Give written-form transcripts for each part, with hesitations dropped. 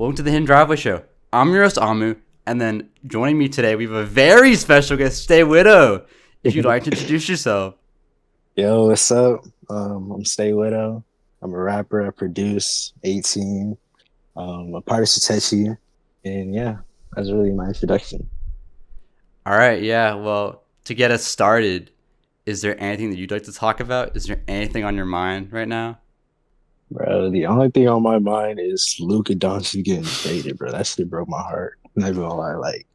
Welcome to the Hidden Driveway Show. I'm your host, Amu, and then joining me today, we have a very special guest, Stay Widow. If you'd like to introduce yourself. Yo, what's up? I'm Stay Widow. I'm a rapper. I produce AAAMU'S. A part of Sutetchi, and yeah, that's really my introduction. All right, yeah. Well, to get us started, is there anything that you'd like to talk about? Is there anything on your mind right now? Bro, the only thing on my mind is Luka Doncic getting traded, bro. That shit broke my heart. I'm not even gonna lie. Like,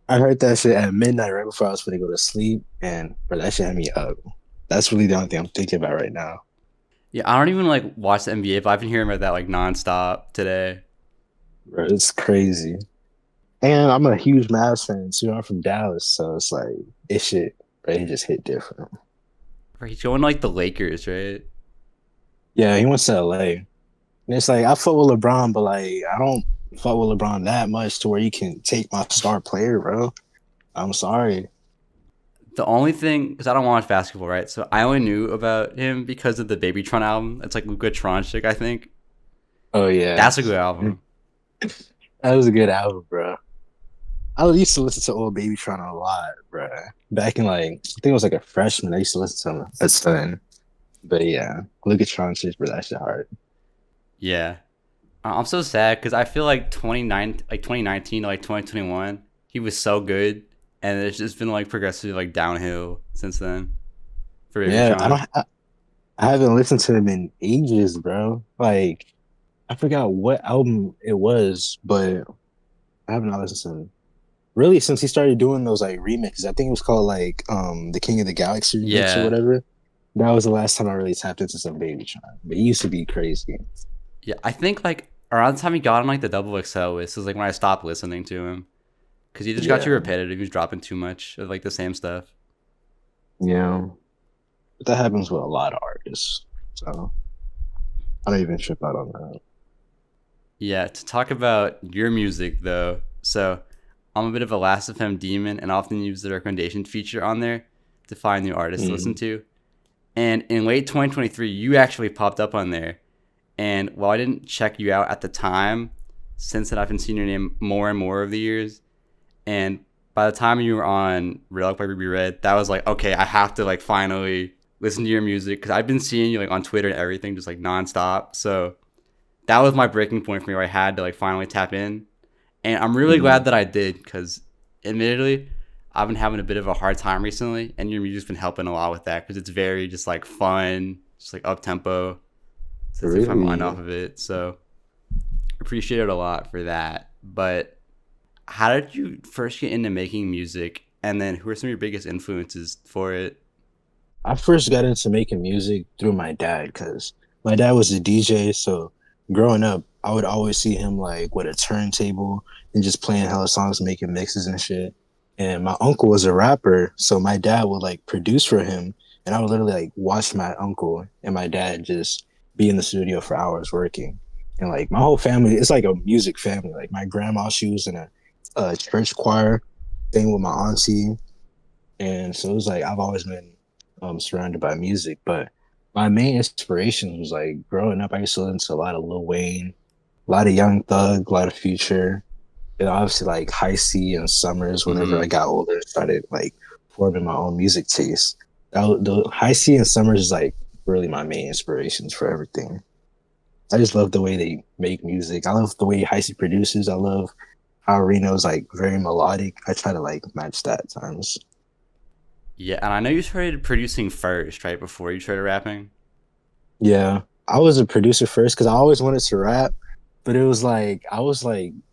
I heard that shit at midnight right before I was gonna go to sleep, and bro, that shit had me up. That's really the only thing I'm thinking about right now. Yeah, I don't even watch the NBA, but I've been hearing about that nonstop today. Bro, it's crazy. And I'm a huge Mavs fan too. I'm from Dallas, so it's like it shit, bro, he just hit different. Or he's going to the Lakers, right? Yeah, he went to LA. And it's like I fuck with LeBron, but like I don't fuck with LeBron that much to where you can take my star player, bro. I'm sorry. The only thing, because I don't watch basketball, right? So I only knew about him because of the BabyTron album. It's like Luka Doncic, I think. Oh yeah, That's a good album. that was a good album, bro. I used to listen to old BabyTron a lot, bro. Back in I think it was like a freshman. I used to listen to him a ton. But yeah, Luka Doncic, bro, that shit hard. Yeah. I'm so sad because I feel like 2019 to 2021, he was so good. And it's just been progressively downhill since then. For Yeah, BabyTron. I haven't listened to him in ages, bro. Like I forgot what album it was, but I haven't listened to him really since he started doing those remixes. I think it was called the King of the Galaxy remix or Yeah. whatever. That was the last time I really tapped into some BabyTron. But he used to be crazy. Yeah. I think around the time he got on the double XL list is when I stopped listening to him. Because he just got too Yeah, repetitive. He was dropping too much of the same stuff. yeah. But that happens with a lot of artists. So I don't even trip out on that. Yeah, to talk about your music though. So I'm a bit of a Last.fm demon and often use the recommendation feature on there to find new artists to listen Mm. to. And in late 2023, you actually popped up on there. And while I didn't check you out at the time, since then I've been seeing your name more and more over the years. And by the time you were on Real by Ruby Red, that was okay, I have to finally listen to your music because I've been seeing you on Twitter and everything just nonstop. So that was my breaking point for me where I had to finally tap in. And I'm really glad Mm. that I did because admittedly, I've been having a bit of a hard time recently and your music's been helping a lot with that because it's very just fun, just up tempo. So it's my mind Really? off of it. So appreciate it a lot for that. But how did you first get into making music? And then who are some of your biggest influences for it? I first got into making music through my dad because my dad was a DJ. So growing up, I would always see him with a turntable and just playing hella songs, making mixes and shit. And my uncle was a rapper, so my dad would produce for him, and I would literally watch my uncle and my dad just be in the studio for hours working. And my whole family, it's like a music family. Like my grandma, she was in a church choir thing with my auntie, and so it was I've always been surrounded by music. But my main inspiration was growing up. I used to listen to a lot of Lil Wayne, a lot of Young Thug, a lot of Future, and obviously High C and Summers. Whenever I Mm-hmm. got older, started forming my own music taste. The High C and Summers is really my main inspirations for everything. I just love the way they make music. I love the way High C produces. I love how Reno's very melodic. I try to match that at times. Yeah, and I know you started producing first, right? Before you started rapping? Yeah, I was a producer first because I always wanted to rap, but it was I was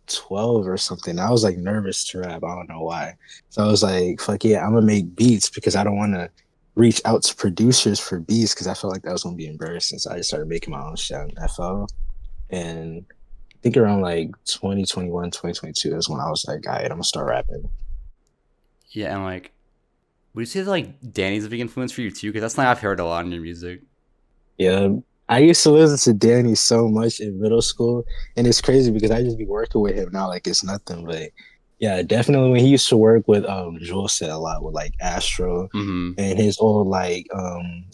12 or something. I was nervous to rap. I don't know why. So I was fuck yeah, I'm gonna make beats because I don't want to reach out to producers for beats because I felt like that was gonna be embarrassing. So I just started making my own shit on FL. And I think around 2021, 2022 is when I was all right, I'm gonna start rapping. Yeah, and would you say that Danny's a big influence for you too? Because that's something I've heard a lot in your music. Yeah, I used to listen to Danny so much in middle school, and it's crazy because I just be working with him now like it's nothing. But yeah, definitely when he used to work with Jules said a lot with Astro Mm-hmm. and his old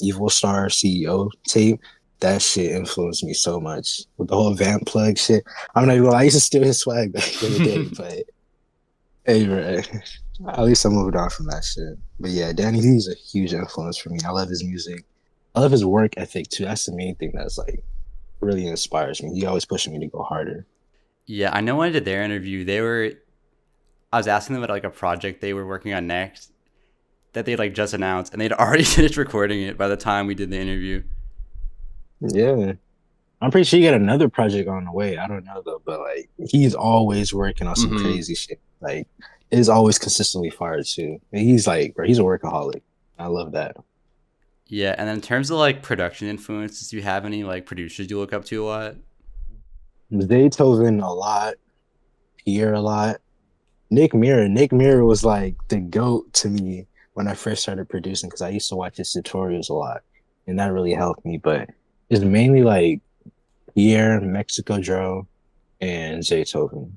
Evil Star CEO tape. that shit influenced me so much with the whole vamp plug shit. I'm not even gonna lie, I used to steal his swag back in the day, but hey, bro, at least I moved on from that shit. But yeah, Danny, he's a huge influence for me. I love his music. I love his work ethic too. That's the main thing that's like really inspires me. He always pushing me to go harder. Yeah, I know when I did their interview, I was asking them about like a project they were working on next that they like just announced, and they'd already finished recording it by the time we did the interview. Yeah. I'm pretty sure he got another project on the way. I don't know though, but like he's always working on some Hmm. crazy shit. Like it's always consistently fire too. And he's like, bro, he's a workaholic. I love that. Yeah, and then in terms of like production influences, do you have any like producers you look up to a lot? Beethoven a lot, Pierre a lot. Nick Mirror. Nick Mirror was like the goat to me when I first started producing because I used to watch his tutorials a lot, and that really helped me. But it's mainly like Pierre, Mexico Joe, and Zaytoven.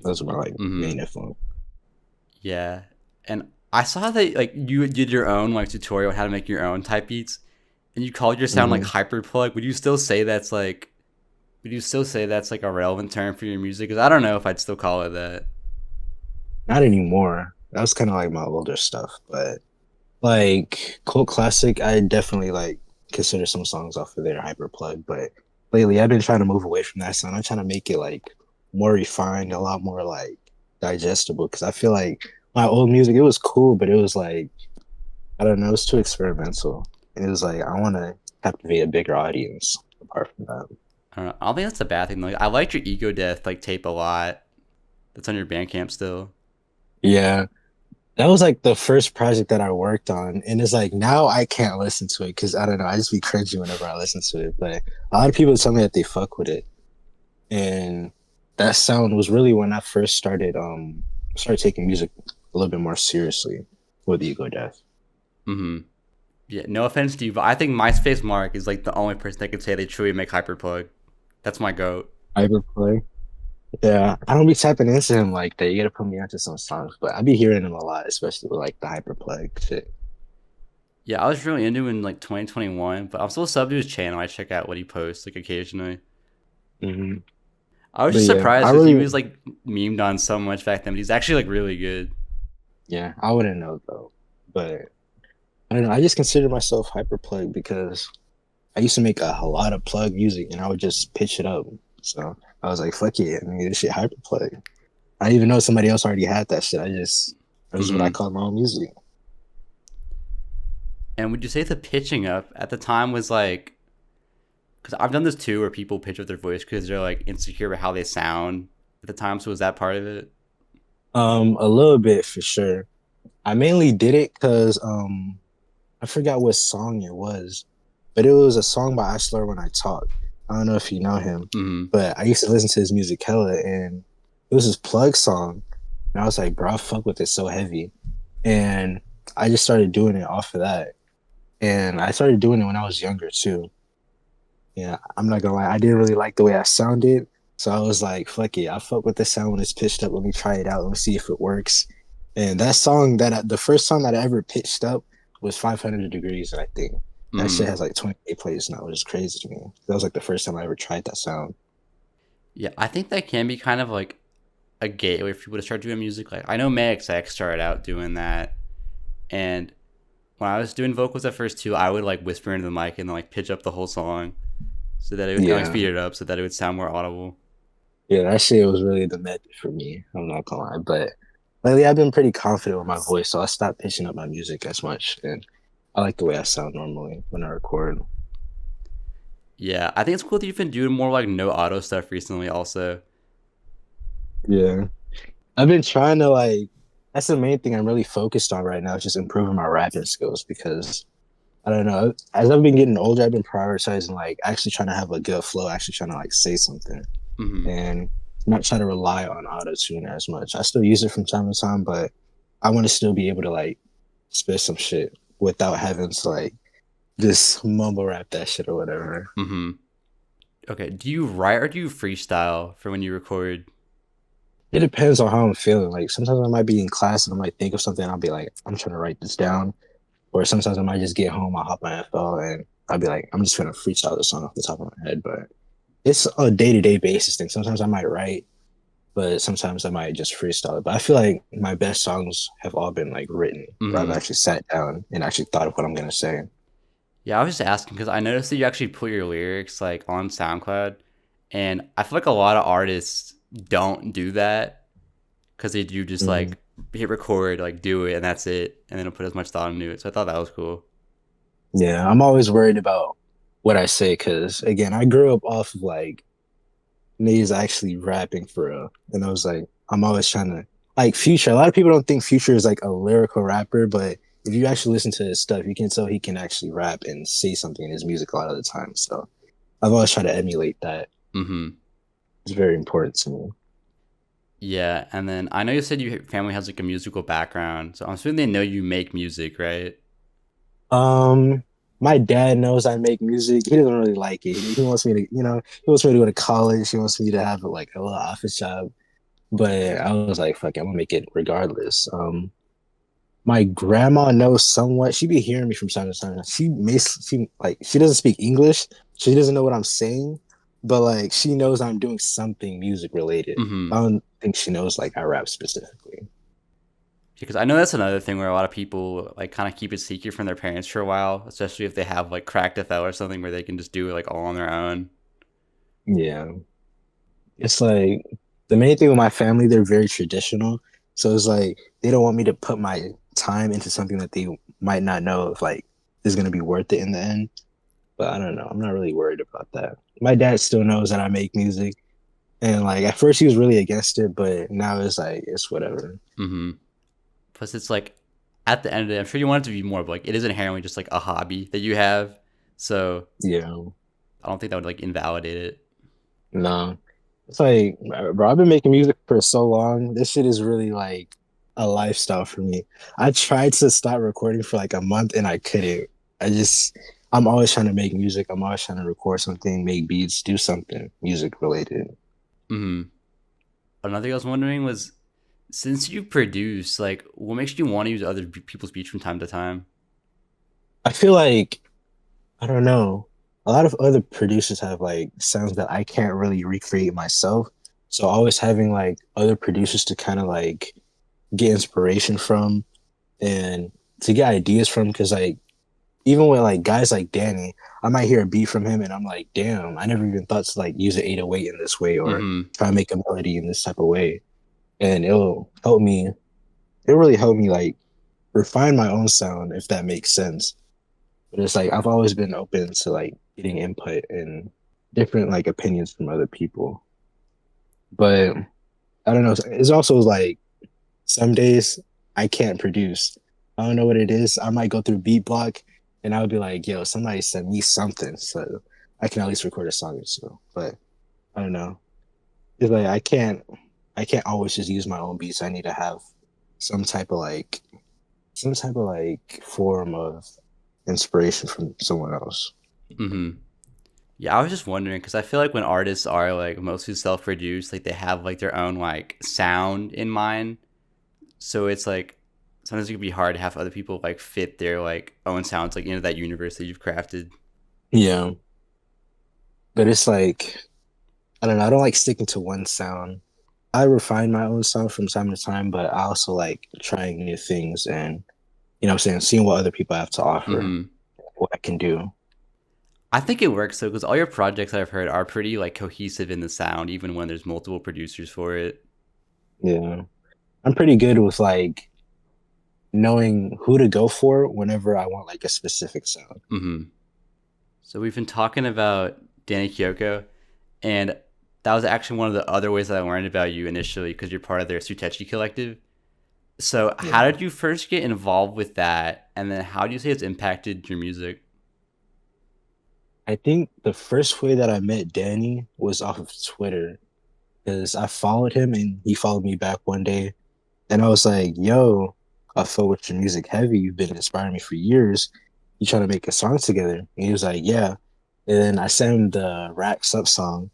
Those are my like Hmm. main influence. Yeah, and I saw that like you did your own like tutorial on how to make your own type beats, and you called your sound like Hmm. hyperplug. Would you still say that's like? Would you still say that's like a relevant term for your music? Because I don't know if I'd still call it that. Not anymore. That was kind of like my older stuff, but like cult classic, I definitely like consider some songs off of their Hyperplug. But lately, I've been trying to move away from that sound. I'm trying to make it like more refined, a lot more like digestible. Because I feel like my old music, it was cool, but it was like I don't know, it was too experimental. And it was like I want to captivate a bigger audience. Apart from that, I don't know. I don't think that's a bad thing. Like I liked your Ego Death like tape a lot. That's on your Bandcamp still. yeah, that was like the first project that I worked on, and it's like now I can't listen to it because I don't know, I just be cringy whenever I listen to it. But a lot of people tell me that they fuck with it, and that sound was really when I first started taking music a little bit more seriously with Ego Death. Hmm. Yeah, no offense to you, but I think MySpace Mark is like the only person that could say they truly make hyperplug. That's my goat. Cyberplay. Yeah, I don't be tapping into him like that. You gotta put me onto some songs, but I be hearing him a lot, especially with like the Hyperplug shit. Yeah, I was really into him in like 2021, but I'm still sub to his channel. I check out what he posts like occasionally. Hmm. I was But just yeah, surprised I because he really, was like memed on so much back then, but he's actually like really good. yeah, I wouldn't know though. But I don't know. I just consider myself Hyperplug because I used to make a lot of plug music and I would just pitch it up. So I was like, fuck it. I mean, this shit Hyperplug. I didn't even know somebody else already had that shit. That's just what I Hmm. call my own music. And would you say the pitching up at the time was like, because I've done this too, where people pitch up their voice because they're like insecure about how they sound at the time. So was that part of it? A little bit for sure. I mainly did it because I forgot what song it was, but it was a song by I Slur When I Talk. I don't know if you know him, Hmm. but I used to listen to his music hella, and it was his plug song. And I was like, bro, I fuck with it so heavy. And I just started doing it off of that. And I started doing it when I was younger too. Yeah, I'm not gonna lie, I didn't really like the way I sounded. So I was like, fuck it, I fuck with the sound when it's pitched up. Let me try it out. Let me see if it works. And that song the first song that I ever pitched up was 500 Degrees, I think. That shit Hmm. has like 28 plays now, which is crazy to me. That was like the first time I ever tried that sound. Yeah, I think that can be kind of like a gateway for people to start doing music. Like I know May XX started out doing that, and when I was doing vocals at first too, I would like whisper into the mic and then like pitch up the whole song so that it would like Yeah. speed it up so that it would sound more audible. Yeah, that shit was really the method for me. I'm not gonna lie. But lately I've been pretty confident with my voice, so I stopped pitching up my music as much. And I like the way I sound normally when I record. Yeah, I think it's cool that you've been doing more like no auto stuff recently. Also, Yeah. I've been trying to like that's the main thing I'm really focused on right now, is just improving my rapping skills because I don't know. As I've been getting older, I've been prioritizing like actually trying to have a good flow, actually trying to like say something hmm, and not trying to rely on auto tune as much. I still use it from time to time, but I want to still be able to like spit some shit without having to like just mumble rap that shit or whatever. hmm. Okay, do you write or do you freestyle for when you record? It depends on how I'm feeling. Like sometimes I might be in class and I might think of something and I'll be like, I'm trying to write this down. Or sometimes I might just get home, I'll hop on FL and I'd be like, I'm just gonna freestyle the song off the top of my head. But it's a day-to-day basis thing. Sometimes I might write, but sometimes I might just freestyle it. But I feel like my best songs have all been like written, where I've Mm-hmm. actually sat down and actually thought of what I'm gonna say. Yeah, I was just asking because I noticed that you actually put your lyrics like on SoundCloud, and I feel like a lot of artists don't do that because they do just Mhm. like hit record, like do it, and that's it, and they don't put as much thought into it. So I thought that was cool. Yeah, I'm always worried about what I say because again, I grew up off of like niggas actually rapping for real, and I was like, I'm always trying to like Future. A lot of people don't think Future is like a lyrical rapper, but if you actually listen to his stuff, you can tell he can actually rap and say something in his music a lot of the time. So I've always tried to emulate that. Mm-hmm. It's very important to me. Yeah, and then I know you said your family has like a musical background, so I'm assuming they know you make music, right? Um, my dad knows I make music. He doesn't really like it. He wants me to, he wants me to go to college. He wants me to have like a little office job. But I was like, fuck it, I'm gonna make it regardless. My grandma knows somewhat. She be hearing me from time to time. She doesn't speak English. She doesn't know what I'm saying, but like she knows I'm doing something music related. Mm-hmm. I don't think she knows like I rap specifically. Because I know that's another thing where a lot of people like kind of keep it secret from their parents for a while, especially if they have like cracked FL or something where they can just do it like all on their own. Yeah. It's like the main thing with my family, they're very traditional. So it's like they don't want me to put my time into something that they might not know if like is gonna be worth it in the end. But I don't know. I'm not really worried about that. My dad still knows that I make music. And like at first he was really against it, but now it's like it's whatever. Mm-hmm. Plus, it's like at the end of the day, I'm sure you want it to be more, but like it is inherently just like a hobby that you have. So Yeah. I don't think that would like invalidate it. No. It's like, bro, I've been making music for so long. This shit is really like a lifestyle for me. I tried to stop recording for like a month and I couldn't. I just, I'm always trying to make music. I'm always trying to record something, make beats, do something music related. Mm-hmm. Another thing I was wondering was, since you produce, like, what makes you want to use other people's beats from time to time? I feel like, I don't know, a lot of other producers have like sounds that I can't really recreate myself. So always having like other producers to kind of like get inspiration from and to get ideas from because like even with like guys like Danny, I might hear a beat from him and I'm like, damn, I never even thought to like use an 808 in this way or Mm-hmm. try to make a melody in this type of way. And it'll really help me like refine my own sound if that makes sense. But it's like I've always been open to like getting input and different like opinions from other people. But I don't know. It's also like some days I can't produce. I don't know what it is. I might go through beat block and I would be like, yo, somebody send me something so I can at least record a song or two. But I don't know. It's like I can't always just use my own beats. I need to have some type of like some type of like form of inspiration from someone else. Mm-hmm. Yeah, I was just wondering because I feel like when artists are like mostly self-produced, like they have like their own like sound in mind. So it's like sometimes it can be hard to have other people like fit their like own sounds like into that universe that you've crafted. Yeah. But it's like I don't know, I don't like sticking to one sound. I refine my own sound from time to time, but I also like trying new things and what I'm saying, seeing what other people have to offer, Mm-hmm. what I can do. I think it works though because all your projects that I've heard are pretty like cohesive in the sound, even when there's multiple producers for it. Yeah. I'm pretty good with like knowing who to go for whenever I want like a specific sound. Mm-hmm. So we've been talking about Dani Kiyoko, and that was actually one of the other ways that I learned about you initially because you're part of their Sutetchi collective. So how Yeah. did you first get involved with that, and then how do you say it's impacted your music? I think the first way that I met Danny was off of Twitter because I followed him and he followed me back one day. And I was like, yo, I fuck with your music heavy. You've been inspiring me for years. You trying to make a song together? And he was like, yeah. And then I sent him the Racks Up song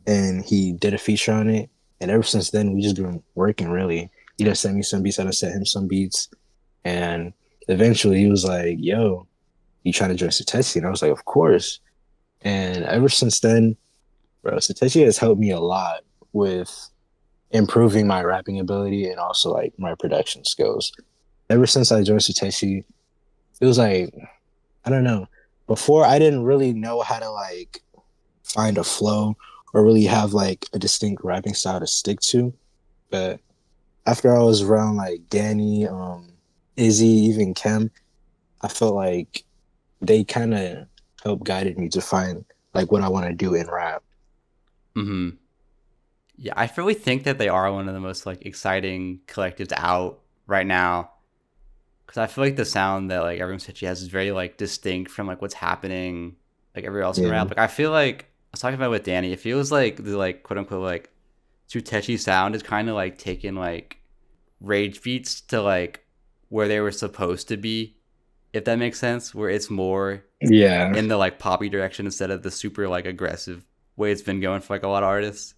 and he did a feature on it. And ever since then, we just been working really. He just sent me some beats. I done sent him some beats. And eventually he was like, yo, you trying to join Sutetchi? And I was like, of course. And ever since then, bro, Sutetchi has helped me a lot with improving my rapping ability and also like my production skills. Ever since I joined Sutetchi, it was like, I don't know. Before I didn't really know how to like find a flow or really have like a distinct rapping style to stick to. But after I was around like Dani, Izzy, even Kem, I felt like they kind of helped guided me to find like what I want to do in rap. Mm-hmm. Yeah, I really think that they are one of the most like exciting collectives out right now. Because I feel like the sound that like everyone said she has is very like distinct from like what's happening like everywhere else in Yeah, rap. Like I feel like I was talking about it with Danny. It feels like the like quote unquote like Sutetchi sound is kind of like taking like rage beats to like where they were supposed to be, if that makes sense. Where it's more yeah, in the like poppy direction instead of the super like aggressive way it's been going for like a lot of artists.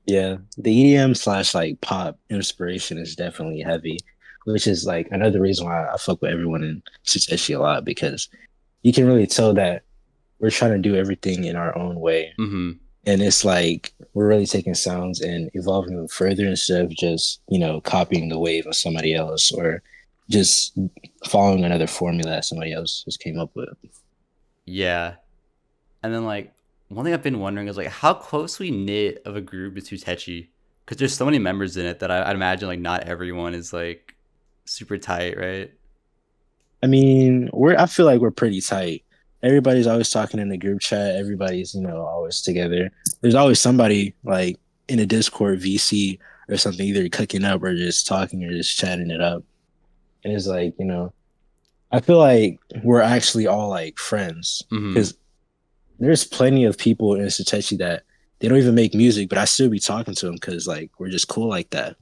yeah. The EDM slash like pop inspiration is definitely heavy, which is like another reason why I fuck with everyone in Sutetchi a lot because you can really tell that we're trying to do everything in our own way. Mm-hmm. And it's like we're really taking sounds and evolving them further instead of just, copying the wave of somebody else or just following another formula that somebody else just came up with. Yeah. And then like one thing I've been wondering is like how closely knit of a group is Sutetchi? Because there's so many members in it that I'd imagine like not everyone is like super tight, right? I mean, I feel like we're pretty tight. Everybody's always talking in the group chat. Everybody's, always together. There's always somebody like in a Discord VC or something, either cooking up or just talking or just chatting it up. And it's like, I feel like we're actually all like friends Mm-hmm. because there's plenty of people in Sutetchi that they don't even make music, but I still be talking to them because like we're just cool like that.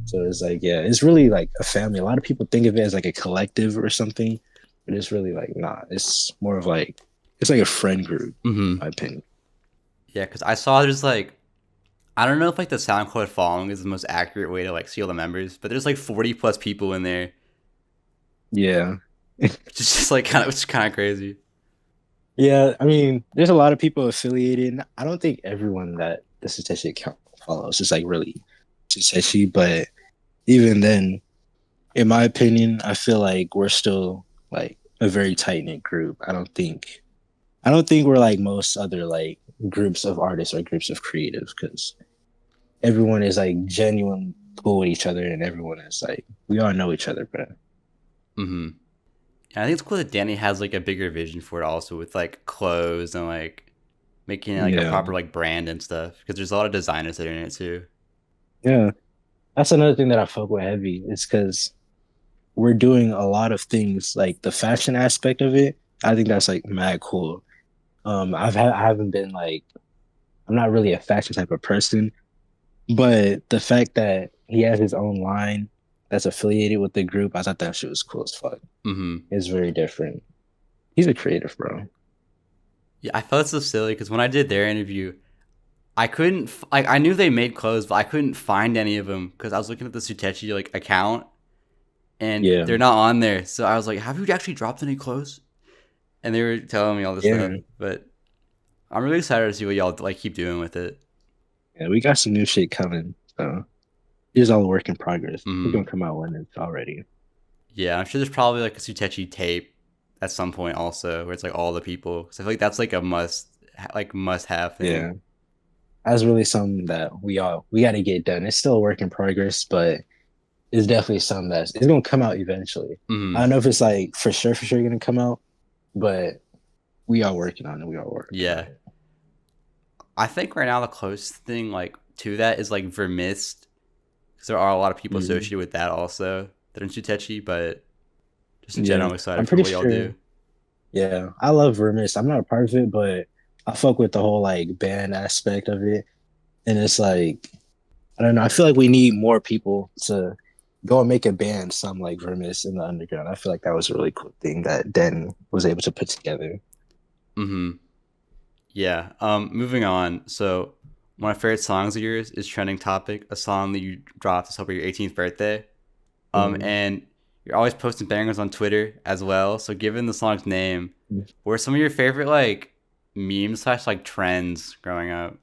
So it's like, yeah, it's really like a family. A lot of people think of it as like a collective or something, but it's really like, nah, it's more of like, it's like a friend group, in Mm-hmm. my opinion. Yeah, because I saw there's like I don't know if like the SoundCloud following is the most accurate way to like see all the members, but there's like 40 plus people in there, Yeah. which is just like kind of crazy. Yeah. I mean, there's a lot of people affiliated. I don't think everyone that the Sutetchi account follows is like really Sutetchi, but even then, in my opinion, I feel like we're still like a very tight knit group. I don't think we're like most other like groups of artists or groups of creatives because everyone is like genuine cool with each other and everyone is like we all know each other, bro. Mm-hmm. And I think it's cool that Danny has like a bigger vision for it also with like clothes and like making it like a Yeah, proper like brand and stuff because there's a lot of designers that are in it too. yeah. That's another thing that I fuck with heavy. Is because we're doing a lot of things like the fashion aspect of it. I think that's like mad cool. I haven't been like I'm not really a fashion type of person, but the fact that he has his own line that's affiliated with the group, I thought that shit was cool as fuck. Mm-hmm. It's very different. He's a creative, bro. Yeah, I felt so silly because when I did their interview, I couldn't like I knew they made clothes, but I couldn't find any of them because I was looking at the Sutetchi like account and Yeah, they're not on there. So I was like, "Have you actually dropped any clothes?" And they were telling me all this stuff, yeah, but I'm really excited to see what y'all like keep doing with it. yeah. We got some new shit coming. So it's all a work in progress. It's Mm-hmm. gonna come out when it's all ready. Yeah, I'm sure there's probably like a Sutetchi tape at some point also where it's like all the people. So I feel like that's like a must have thing. Yeah, that's really something that we got to get done. It's still a work in progress, but it's definitely something it's gonna come out eventually. I Mm-hmm. don't know if it's like for sure gonna come out, but we are working on it. We are working on Yeah, it. I think right now the closest thing like to that is like Vermist because there are a lot of people Mhm. associated with that also that are in Sutetchi. But just in general, Yeah, I'm I'm excited for pretty what y'all sure. do. Yeah, I love Remiss. I'm not a part of it, but I fuck with the whole like band aspect of it. And it's like, I don't know. I feel like we need more people to go and make a band, some like Vermis in the underground. I feel like that was a really cool thing that Den was able to put together. Mm-hmm. Yeah. Moving on. So one of my favorite songs of yours is Trending Topic, a song that you dropped to celebrate your 18th birthday. Mm. And you're always posting bangers on Twitter as well. So given the song's name, what are some of your favorite like memes slash like trends growing up?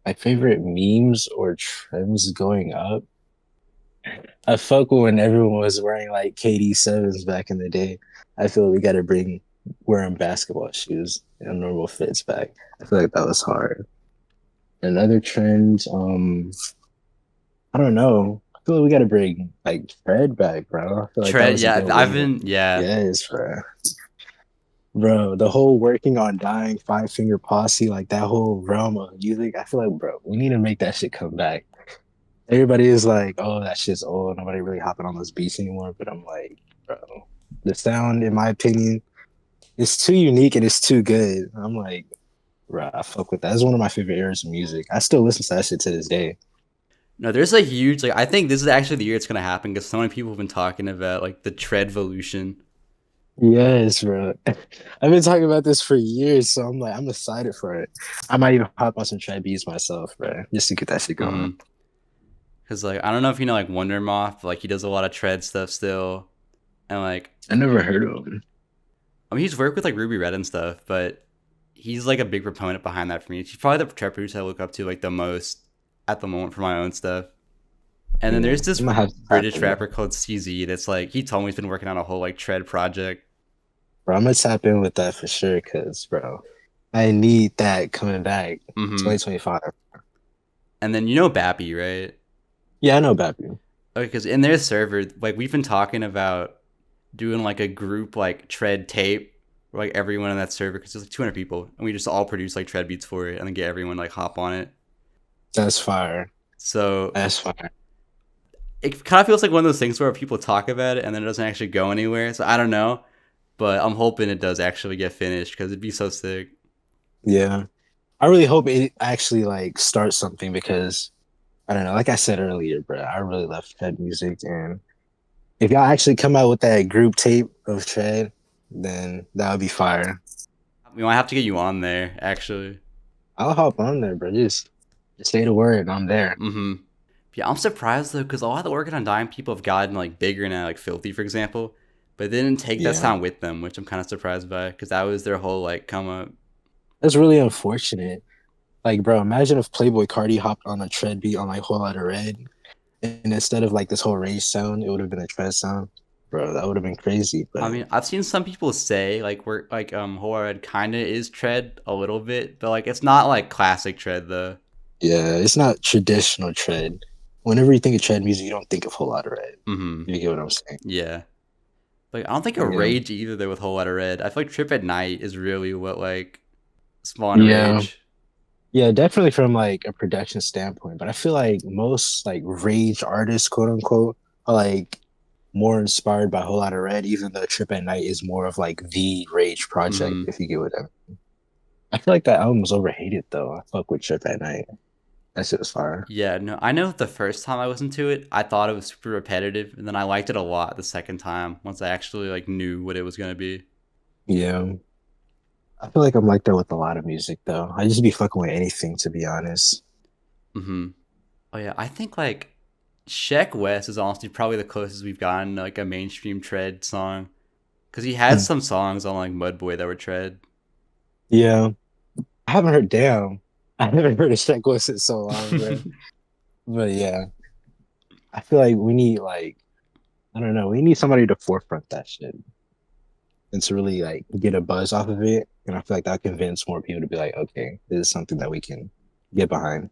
My favorite memes or trends going up. I fuck with when everyone was wearing like KD 7s back in the day. I feel we gotta bring wearing basketball shoes and normal fits back. I feel like that was hard. Another trend, I don't know. I feel like we gotta bring like Fred back, bro. I feel like that Tread, was a yeah, good I've wave. been, yeah. Yes, bro. Bro, the whole working on dying 5 Finger Posse, like that whole realm of music, I feel like, bro, we need to make that shit come back. Everybody is like, oh, that shit's old. Nobody really hopping on those beats anymore. But I'm like, bro, the sound, in my opinion, is too unique and it's too good. I'm like, bro, I fuck with that. It's one of my favorite eras of music. I still listen to that shit to this day. No, there's a huge like. I think this is actually the year it's gonna happen because so many people have been talking about like the Treadvolution. Yes, bro. I've been talking about this for years, so I'm like, I'm excited for it. I might even pop on some trap beats myself, bro, just to get that shit going. Mm-hmm. Cause like I don't know if you know like Wonder Moth, but, like he does a lot of tread stuff still, and like I never heard of him. I mean he's worked with like Ruby Red and stuff, but he's like a big proponent behind that for me. He's probably the trap producer I look up to like the most at the moment for my own stuff. And then Yeah, there's this I'm gonna have to tap British in. rapper called CZ that's like he told me he's been working on a whole like tread project. Bro, I'm gonna tap in with that for sure, cause bro, I need that coming back Mm-hmm. 2025. And then you know Bappy, right? Yeah, I know about you. Because in their server, like we've been talking about doing like a group like tread tape, where like everyone in that server, because there's like 200 people, and we just all produce like tread beats for it, and then get everyone like hop on it. That's fire. So That's fire. it kind of feels like one of those things where people talk about it and then it doesn't actually go anywhere. So I don't know, but I'm hoping it does actually get finished because it'd be so sick. Yeah. I really hope it actually like starts something because I don't know, like I said earlier, bro, I really love Tread music and if y'all actually come out with that group tape of Tread, then that would be fire. We might have to get you on there actually. I'll hop on there, bro. Just say the word and I'm there. Mm-hmm. Yeah, I'm surprised though because a lot of the working on dying people have gotten like bigger now, like Filthy for example, but they didn't take that Yeah. sound with them, which I'm kind of surprised by because that was their whole like come up. That's really unfortunate. Like, bro, imagine if Playboy Cardi hopped on a Tread beat on like Whole Lotta Red and instead of like this whole rage sound, it would have been a Tread sound. Bro, that would have been crazy. I But mean, I've seen some people say like we're like Horror kind of is tread a little bit, but like it's not like classic tread though. yeah, it's not traditional Tread. Whenever you think of Tread music, you don't think of Whole Lotta Red. Mm-hmm. You get what I'm saying? Yeah. Like I don't think a Yeah. rage either though with whole lot of red. I feel like Trip at Night is really what like spawned Yeah. rage. Yeah, definitely from like a production standpoint. But I feel like most like rage artists, quote unquote, are like more inspired by Whole Lotta Red, even though Trip at Night is more of like the rage project, Mm-hmm. if you get what I mean. I feel like that album was overhated though. I fuck with Trip at Night. That shit was fire. Yeah, no, I know the first time I listened to it, I thought it was super repetitive, and then I liked it a lot the second time once I actually like knew what it was gonna be. Yeah. I feel like I'm like that with a lot of music though. I just be fucking with anything to be honest. Mm-hmm. Oh yeah, I think like Sheck West is honestly probably the closest we've gotten to, like a mainstream tread song, because he had Hmm. some songs on like Mudboy that were tread. Yeah. I haven't heard damn. I haven't heard a Shaq West in so long, bro. But yeah, I feel like we need like I don't know, we need somebody to forefront that shit and to really like get a buzz off of it. And I feel like that convince more people to be like, okay, this is something that we can get behind.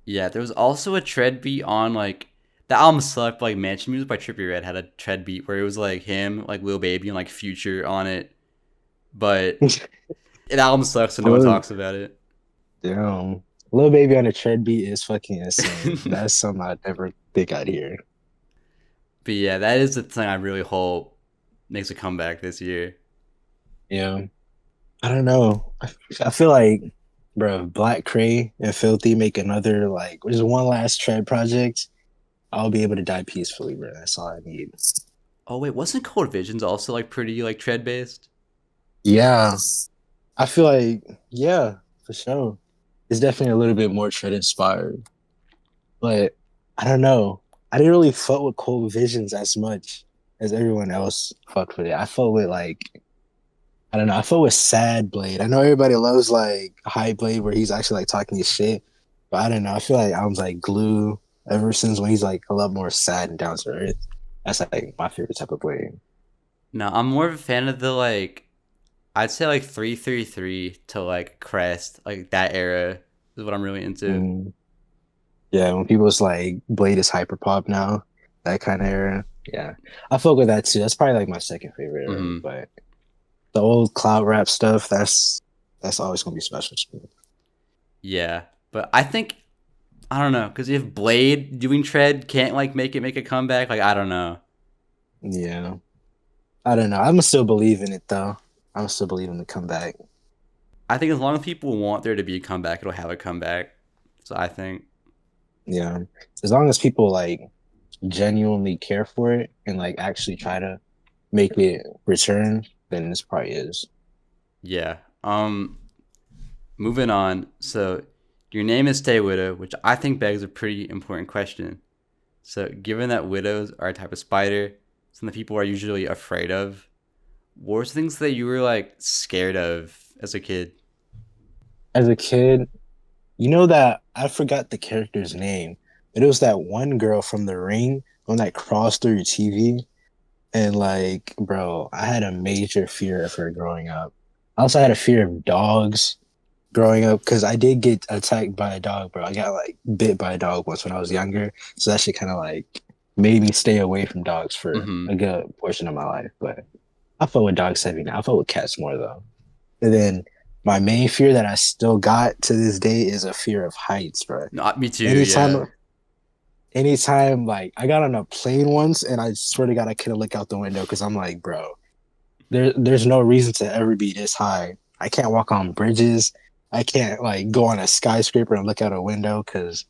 Yeah, there was also a tread beat on like the album sucked. Like Mansion Music by Trippie Redd had a tread beat where it was like him, like Lil Baby, and like Future on it. But the album sucks, so no one Lil, talks about it. damn. Lil Baby on a tread beat is fucking insane. That's something I'd never think I'd hear. But yeah, that is the thing I really hope makes a comeback this year. Yeah. I don't know. I feel like, bro, Black Cray and Filthy make another like just one last tread project. I'll be able to die peacefully, bro. That's all I need. Oh wait, wasn't Cold Visions also like pretty like tread based? Yeah. I feel like, yeah, for sure. It's definitely a little bit more tread inspired. But I don't know. I didn't really fuck with Cold Visions as much. as everyone else fucked with it. I felt with like I don't know. I felt with Sad Blade. I know everybody loves like High Blade where he's actually like talking his shit, but I don't know. I feel like I was like glue ever since when he's like a lot more sad and down to earth. That's like my favorite type of Blade. No, I'm more of a fan of the like, I'd say like 333 to like Crest, like that era is what I'm really into. Mm. Yeah, when people's like Blade is hyper pop now, that kind of era. Yeah, I fuck with that too. That's probably like my second favorite era. Hmm. But the old cloud rap stuff, that's always gonna be special to me. Yeah, but I think I don't know because if Blade doing Tread can't like make a comeback, like I don't know. Yeah, I don't know. I'm still believe in it though. I'm still believing the comeback. I think as long as people want there to be a comeback, it'll have a comeback. So I think, Yeah, as long as people like genuinely care for it and like actually try to make it return, then this probably is. yeah. Moving on. So your name is Stay Widow, which I think begs a pretty important question. So given that widows are a type of spider, something that people are usually afraid of, what were things that you were like scared of as a kid? As a kid, you know that I forgot the character's name, but it was that one girl from The Ring on that crossed through your TV. And like, bro, I had a major fear of her growing up. I also had a fear of dogs growing up because I did get attacked by a dog, bro. I got like bit by a dog once when I was younger. So that shit kind of like made me stay away from dogs for Mm-hmm. a good portion of my life. But I fuck with dogs heavy now. I fuck with cats more though. And then my main fear that I still got to this day is a fear of heights, bro. Not me too. Yeah. Anytime anytime like I got on a plane once and I swear to God I couldn't look out the window because I'm like, bro, there's no reason to ever be this high. I can't walk on bridges. I can't like go on a skyscraper and look out a window because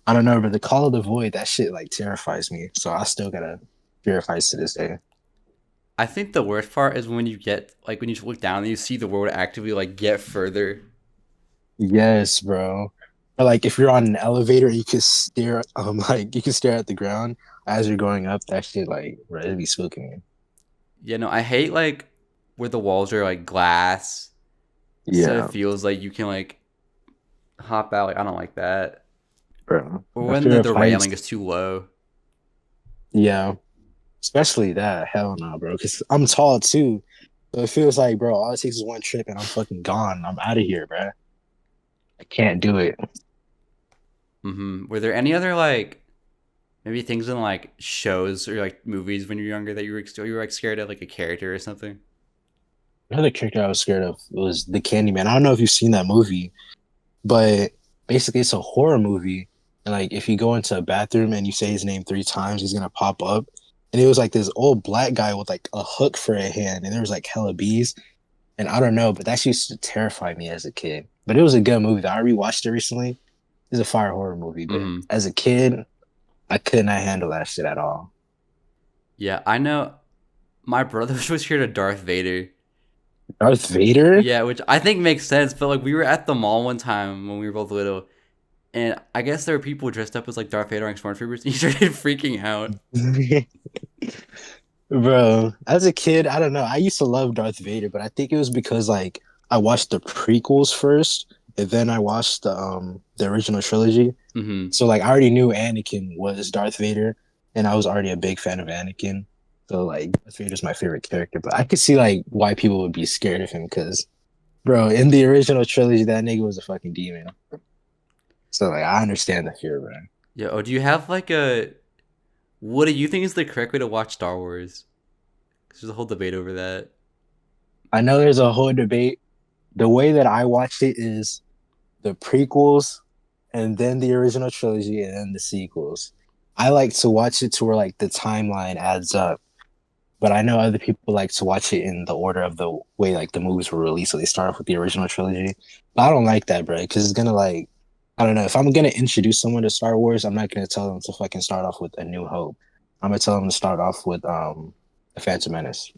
I don't know, but the call of the void, that shit like terrifies me. So I still gotta fear of heights to this day. I think the worst part is when you get like when you look down and you see the world actively like get further. Yes, bro. Or like if you're on an elevator, you can stare like you can stare at the ground as you're going up. That shit like bro, it'd be spooking me. Yeah, no, I hate like where the walls are like glass, so it Yeah, feels like you can like hop out. Like I don't like that. bro. Or A when fear of the heights. railing is too low. Yeah, especially that. Hell no, bro. Because I'm tall too. So it feels like, bro, all it takes is one trip and I'm fucking gone. I'm out of here, bro. I can't do it. Mm-hmm. Were there any other like maybe things in like shows or like movies when you were younger that you were like scared of like a character or something? Another character I was scared of was the Candyman. I don't know if you've seen that movie, but basically it's a horror movie. And like if you go into a bathroom and you say his name 3 times, he's gonna pop up. And it was like this old black guy with like a hook for a hand, and there was like hella bees. And I don't know, but that used to terrify me as a kid. But it was a good movie. I rewatched it recently. It's a fire horror movie, but Mm-hmm. as a kid, I could not handle that shit at all. Yeah, I know. My brother was scared of Darth Vader. Darth Vader? Yeah, which I think makes sense. But like we were at the mall one time when we were both little, and I guess there were people dressed up as like Darth Vader and Stormtroopers. And he started freaking out. Bro, as a kid, I don't know. I used to love Darth Vader, but I think it was because like I watched the prequels first, and then I watched the original trilogy. Mm-hmm. So like I already knew Anakin was Darth Vader, and I was already a big fan of Anakin. So like Darth Vader's my favorite character, but I could see like why people would be scared of him because, bro, in the original trilogy, that nigga was a fucking demon. So like I understand the fear, bro. Yeah. Oh, do you have like a? What do you think is the correct way to watch Star Wars? 'Cause there's a whole debate over that. I know there's a whole debate. The way that I watched it is the prequels and then the original trilogy and then the sequels. I like to watch it to where like the timeline adds up. But I know other people like to watch it in the order of the way like the movies were released. So they start off with the original trilogy. But I don't like that, bro, because it's gonna like I don't know. If I'm gonna introduce someone to Star Wars, I'm not gonna tell them to fucking start off with A New Hope. I'm gonna tell them to start off with The Phantom Menace.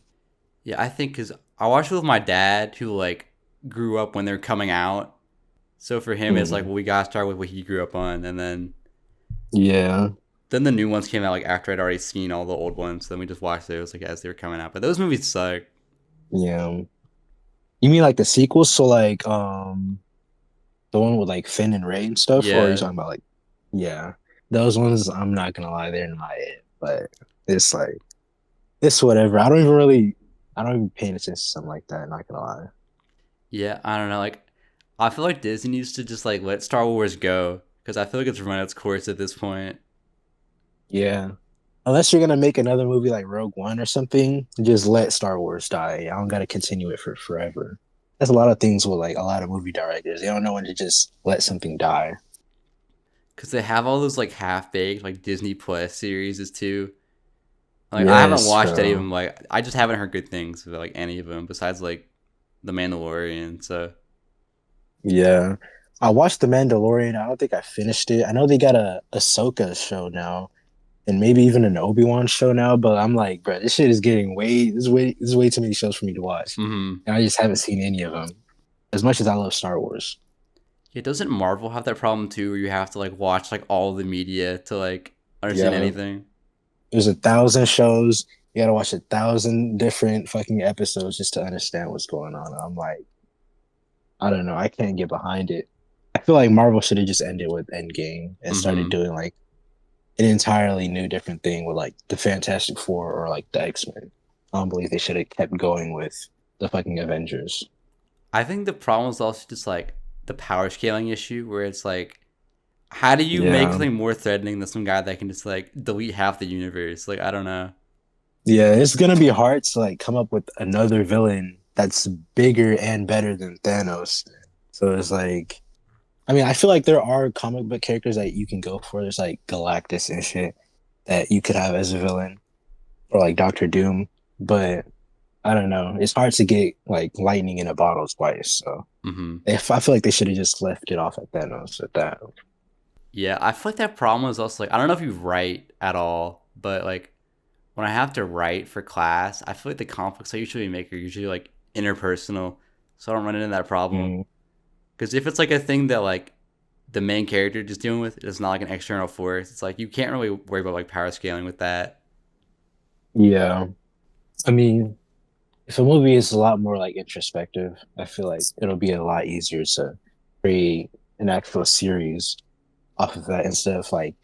Yeah, I think because I watched it with my dad, who like grew up when they're coming out. So for him, it's like, Mm. well, we gotta start with what he grew up on, and then Yeah. Then the new ones came out like after I'd already seen all the old ones. So then we just watched those like as they were coming out. But those movies suck. Yeah. You mean like the sequels? So like the one with like Finn and Rey and stuff, or are you Yeah. talking about like yeah. Those ones I'm not gonna lie, they're not it. But it's like it's whatever. I don't even pay attention to something like that, not gonna lie. Yeah, I don't know. Like, I feel like Disney needs to just like let Star Wars go because I feel like it's run its course at this point. Yeah. Unless you're gonna make another movie like Rogue One or something, just let Star Wars die. I don't gotta continue it for forever. That's a lot of things with like a lot of movie directors. They don't know when to just let something die. Because they have all those like half baked like Disney Plus series too. Like I haven't Yes, watched any of bro. them. Like I just haven't heard good things about like any of them besides like The Mandalorian. So Yeah. I watched The Mandalorian. I don't think I finished it. I know they got a Ahsoka show now, and maybe even an Obi-Wan show now, but I'm like, bro, this shit is getting this is way too many shows for me to watch. mm-hmm. And I just haven't seen any of them. As much as I love Star Wars. Yeah, doesn't Marvel have that problem too, where you have to like watch like all the media to like understand Yeah. anything? There's 1,000 shows. You gotta watch 1,000 different fucking episodes just to understand what's going on. And I'm like, I don't know. I can't get behind it. I feel like Marvel should have just ended with Endgame and started Mm-hmm. doing like an entirely new different thing with like the Fantastic Four or like the X-Men. I don't believe they should have kept going with the fucking Avengers. I think the problem is also just like the power scaling issue, where it's like, how do you make Yeah. something more threatening than some guy that can just like delete half the universe? Like I don't know. Yeah, it's gonna be hard to like come up with another villain that's bigger and better than Thanos. So it's like I mean, I feel like there are comic book characters that you can go for. There's like Galactus and shit that you could have as a villain, or like Doctor Doom. But I don't know. It's hard to get like lightning in a bottle twice. So Mm-hmm. if I feel like they should have just left it off at Thanos at that. Yeah, I feel like that problem is also like I don't know if you write at all, but like when I have to write for class, I feel like the conflicts I usually make are usually like interpersonal, so I don't run into that problem. Mm, Because if it's like a thing that like the main character just dealing with, it's not like an external force. It's like you can't really worry about like power scaling with that. yeah. I mean, if a movie is a lot more like introspective, I feel like it'll be a lot easier to create an actual series off of that instead of like,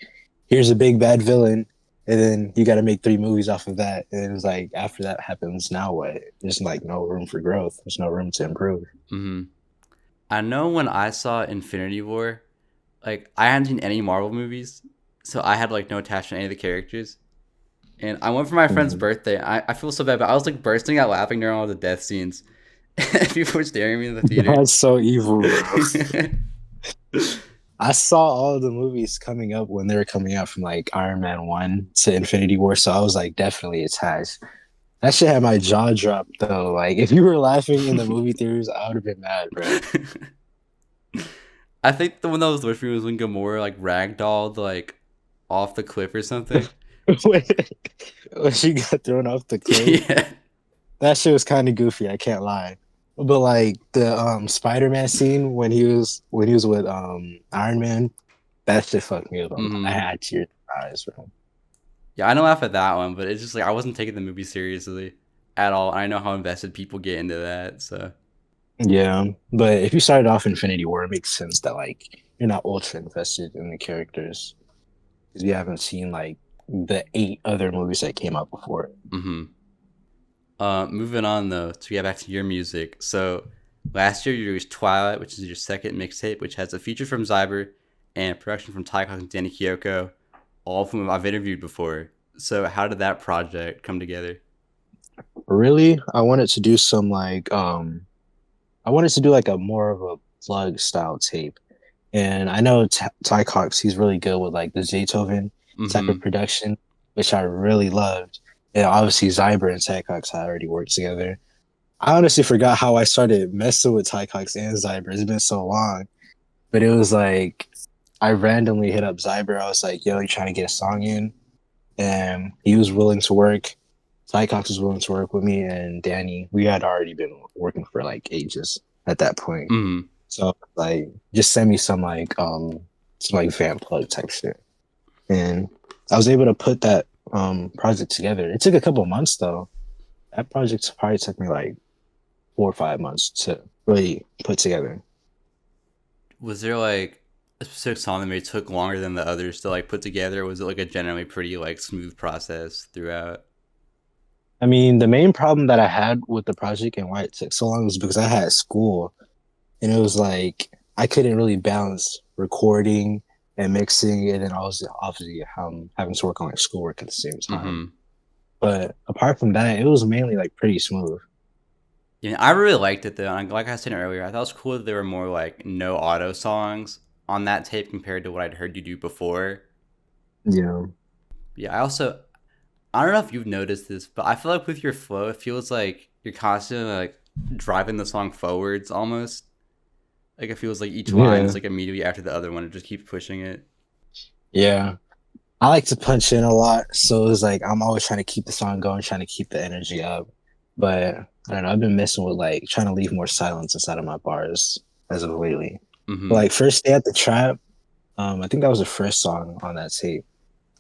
here's a big bad villain, and then you got to make 3 movies off of that. And it's like, after that happens, now what? There's like no room for growth. There's no room to improve. Hmm. I know when I saw Infinity War, like I hadn't seen any Marvel movies, so I had like no attachment to any of the characters. And I went for my friend's Mhm. birthday. I feel so bad, but I was like bursting out laughing during all the death scenes. People were staring at me in the theater. That's so evil, bro. I saw all of the movies coming up when they were coming out from like Iron Man 1 to Infinity War, so I was like definitely attached. That shit had my jaw dropped though. Like if you were laughing in the movie theaters, I would have been mad, bro. I think the one that was worst for me was when Gamora like ragdolled like off the cliff or something. When she got thrown off the cliff, Yeah. that shit was kind of goofy. I can't lie. But like the Spider-Man scene when he was with Iron Man, that shit fucked me up. I Hmm. had tears in my eyes, bro. Yeah, I know laugh at that one, but it's just like I wasn't taking the movie seriously at all. I know how invested people get into that, so Yeah, but if you started off Infinity War, it makes sense that like you're not ultra invested in the characters because you haven't seen like the 8 other movies that came out before it. hmm. Moving on though to get back to your music. So last year you released Twilight, which is your second mixtape, which has a feature from Zyber and production from Ty Cox and Dani Kiyoko, all of whom I've interviewed before. So how did that project come together? Really, I wanted to do some like I wanted to do like a more of a plug style tape. And I know Ty Cox, he's really good with like the Beethoven type of Mm-hmm. production, which I really loved. And obviously Zyber and Ty Cox had already worked together. I honestly forgot how I started messing with Ty Cox and Zyber. It's been so long. But it was like I randomly hit up Zyber. I was like, yo, you trying to get a song in? And he was willing to work. Ty Cox was willing to work with me and Danny. We had already been working for like ages at that point. Mm-hmm. So like just send me some like vamp plug type shit. And I was able to put that project together. It took a couple months though. That project probably took me like 4 or 5 months to really put together. Was there like a specific song that maybe took longer than the others to like put together? Or was it like a generally pretty like smooth process throughout? I mean, the main problem that I had with the project and why it took so long was because I had school, and it was like I couldn't really balance recording and mixing, and then I was obviously having to work on like schoolwork at the same time. Mm-hmm. But apart from that, it was mainly like pretty smooth. Yeah, I really liked it though. And like I said earlier, I thought it was cool that there were more like no auto songs on that tape compared to what I'd heard you do before. Yeah. Yeah, I don't know if you've noticed this, but I feel like with your flow, it feels like you're constantly like driving the song forwards almost. Like it feels like each line is Yeah. like immediately after the other one. It just keeps pushing it. Yeah. I like to punch in a lot, so it's like I'm always trying to keep the song going, trying to keep the energy up. But I don't know, I've been messing with like trying to leave more silence inside of my bars as of lately. Mm-hmm. Like first day at the trap, I think that was the first song on that tape.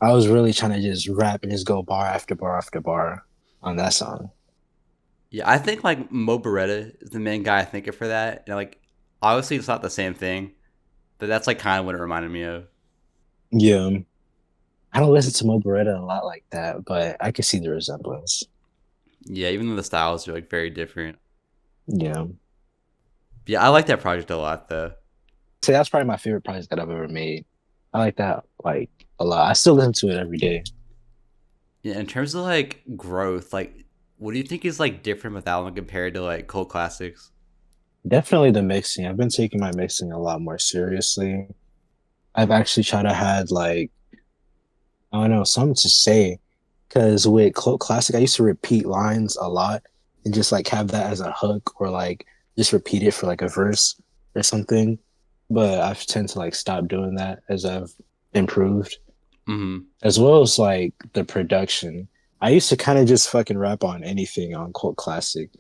I was really trying to just rap and just go bar after bar after bar on that song. Yeah, I think like Mo Beretta is the main guy I think of for that. And like obviously it's not the same thing, but that's like kind of what it reminded me of. Yeah. I don't listen to Mo Beretta a lot like that, but I can see the resemblance. Yeah, even though the styles are like very different. Yeah. Yeah, I like that project a lot though. So that's probably my favorite project that I've ever made. I like that like a lot. I still listen to it every day. Yeah, in terms of like growth, like what do you think is like different with Alvin compared to like cult classics? Definitely the mixing. I've been taking my mixing a lot more seriously. I've actually tried to had like I don't know something to say because with Cult Classic, I used to repeat lines a lot and just like have that as a hook or like just repeat it for like a verse or something. But I've tend to like stop doing that as I've improved, Mm-hmm. as well as like the production. I used to kind of just fucking rap on anything on Cult Classic.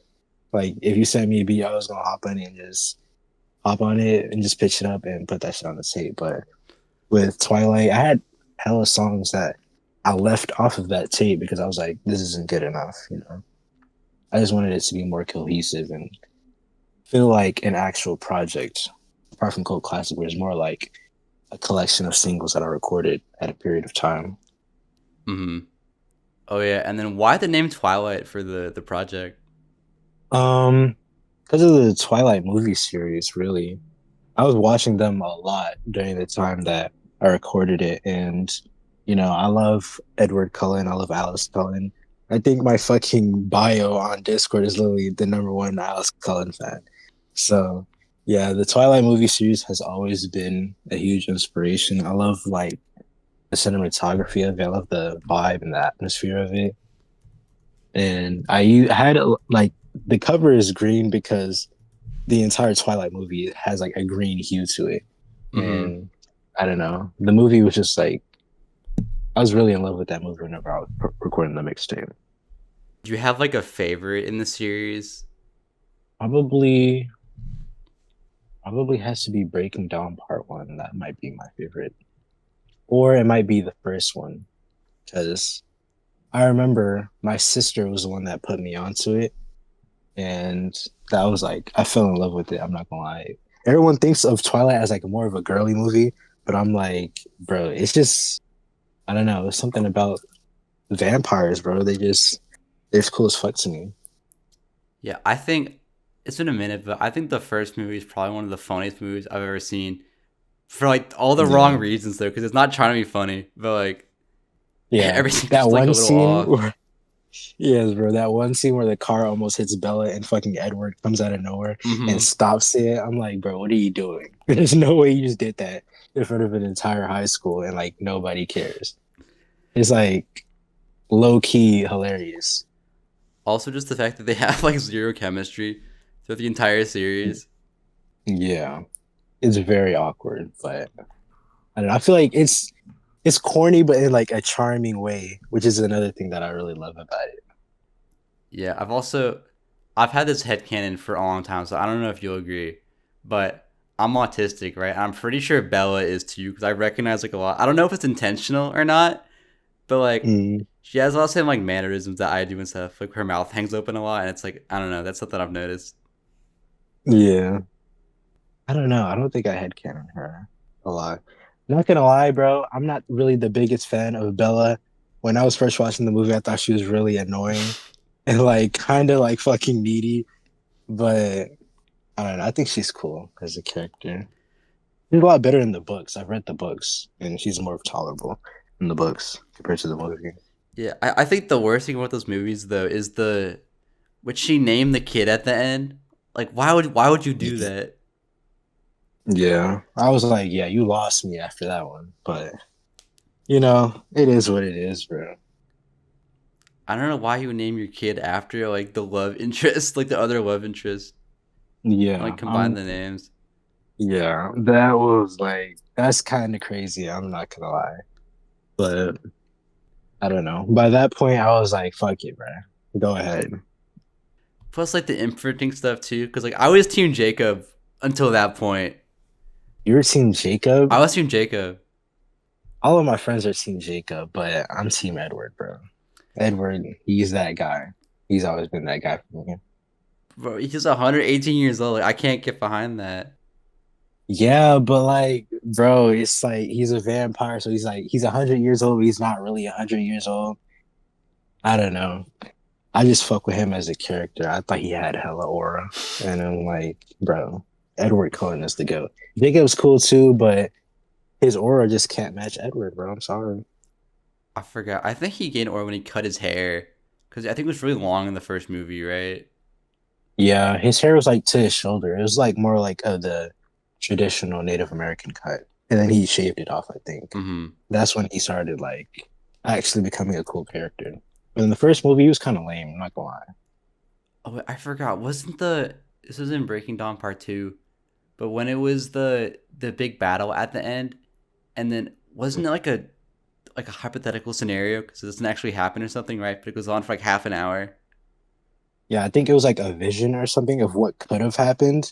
Like if you sent me a beat, I was gonna hop on it and just hop on it and just pitch it up and put that shit on the tape. But with Twilight, I had hella songs that I left off of that tape because I was like, this isn't good enough, you know. I just wanted it to be more cohesive and feel like an actual project, apart from Cold Classic, where it's more like a collection of singles that I recorded at a period of time. Mm-hmm. Oh yeah, and then why the name Twilight for the project? Um, because of the Twilight movie series, really. I was watching them a lot during the time that I recorded it, and I love Edward Cullen. I love Alice Cullen. I think my fucking bio on Discord is literally the number one Alice Cullen fan. So, yeah, the Twilight movie series has always been a huge inspiration. I love like the cinematography of it. I love the vibe and the atmosphere of it. And I had like the cover is green because the entire Twilight movie has like a green hue to it. Mm-hmm. And I don't know. The movie was just like I was really in love with that movie whenever I was recording the mixtape. Do you have like a favorite in the series? Probably, probably has to be Breaking Down Part One. That might be my favorite, or it might be the first one because I remember my sister was the one that put me onto it, and that was like I fell in love with it. I'm not gonna lie. Everyone thinks of Twilight as like more of a girly movie, but I'm like, bro, it's just I don't know. There's something about vampires, bro. They're cool as fuck to me. Yeah, I think it's been a minute, but I think the first movie is probably one of the funniest movies I've ever seen. For like all the wrong Yeah, reasons though, because it's not trying to be funny, but like yeah. everything's That just like a one little scene off. where yes, bro. That one scene where the car almost hits Bella and fucking Edward comes out of nowhere and Mm-hmm. stops it. I'm like, bro, what are you doing? There's no way you just did that in front of an entire high school and like nobody cares. It's like low key hilarious. Also, just the fact that they have like zero chemistry throughout the entire series. Yeah, it's very awkward, but I don't know. I feel like it's corny, but in like a charming way, which is another thing that I really love about it. Yeah, I've had this headcanon for a long time, so I don't know if you'll agree, but I'm autistic, right? I'm pretty sure Bella is too because I recognize like a lot. I don't know if it's intentional or not, But like, Mm, she has a lot of same like mannerisms that I do and stuff. Like her mouth hangs open a lot, and it's like I don't know. That's something I've noticed. yeah. I don't know. I don't think I headcanon her a lot. Not gonna lie, bro. I'm not really the biggest fan of Bella. When I was first watching the movie, I thought she was really annoying and like kind of like fucking needy. But I don't know. I think she's cool as a character. She's a lot better in the books. I've read the books, and she's more tolerable in the books compared to the movie. Yeah, I think the worst thing about those movies though is the would she name the kid at the end? Like, why would you do that? Yeah, I was like, yeah, you lost me after that one, but you know, it is what it is, bro. I don't know why you would name your kid after like the love interest, like the other love interest. Yeah, Like combine the names. yeah, that was like that's kind of crazy. I'm not gonna lie, but I don't know. By that point, I was like, fuck it, bro. Go ahead. Plus, like the imprinting stuff too, because like I was Team Jacob until that point. You're Team I Jacob. was Team Jacob, All of my friends are Team Jacob, but I'm Team Edward, bro. Edward, he's that guy. He's always been that guy for me. bro. He's 118 years old. Like, I can't get behind that. Yeah, but like, bro, it's like he's a vampire, so he's 100 years old, but he's not really 100 years old. I don't know. I just fuck with him as a character. I thought he had hella aura, and I'm like, bro, Edward Cullen is the goat. Jacob's cool too, but his aura just can't match Edward, bro. I'm sorry. I forgot. I think he gained aura when he cut his hair, because I think it was really long in the first movie, right? Yeah, his hair was like to his shoulder. It was like more like the traditional Native American cut, and then he shaved it off. I think Mm-hmm. that's when he started like actually becoming a cool character. But in the first movie, he was kind of lame. I'm not gonna lie. Oh, wait, I forgot. Wasn't the this was in Breaking Dawn Part Two, but when it was the big battle at the end, and then wasn't it like a hypothetical scenario because it doesn't actually happen or something, right? But it goes on for like half an hour. Yeah, I think it was like a vision or something of what could have happened,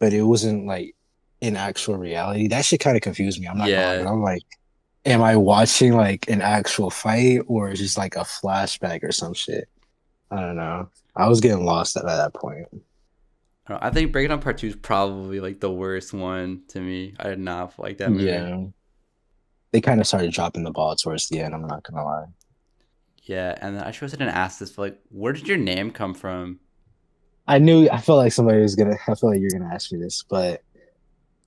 but it wasn't like in actual reality. That shit kind of confused me. I'm not gonna lie, 'cause Yeah. I'm like, am I watching like an actual fight or is just like a flashback or some shit? I don't know. I was getting lost at that point. I don't know, I think Breaking Dawn Part Two is probably like the worst one to me. I did not like that movie. Yeah, they kind of started dropping the ball towards the end. I'm not gonna lie. Yeah, and I suppose I didn't ask this, but like, where did your name come from? I knew. I felt like somebody was gonna. I feel like you're gonna ask me this, but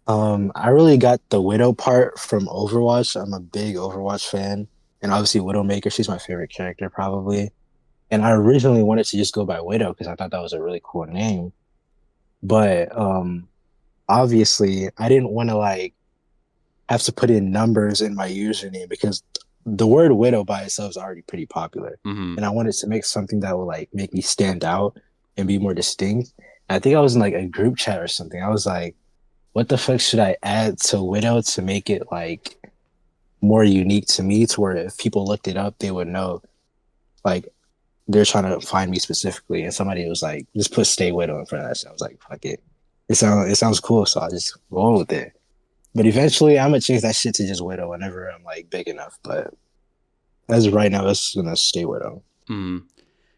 I really got the Widow part from Overwatch. I'm a big Overwatch fan, and obviously Widowmaker. She's my favorite character probably. And I originally wanted to just go by Widow because I thought that was a really cool name. But obviously, I didn't want to like have to put in numbers in my username because the word widow by itself is already pretty popular. Mm-hmm. And I wanted to make something that would like make me stand out and be more distinct. And I think I was in like a group chat or something. I was like, what the fuck should I add to widow to make it like more unique to me to where if people looked it up, they would know like they're trying to find me specifically. And somebody was like, just put stay widow in front of that. So I was like, fuck it. It sounds cool. So I just roll with it. But eventually, I'm gonna change that shit to just Widow whenever I'm like big enough. But as of right now, it's gonna stay Widow. Mm-hmm.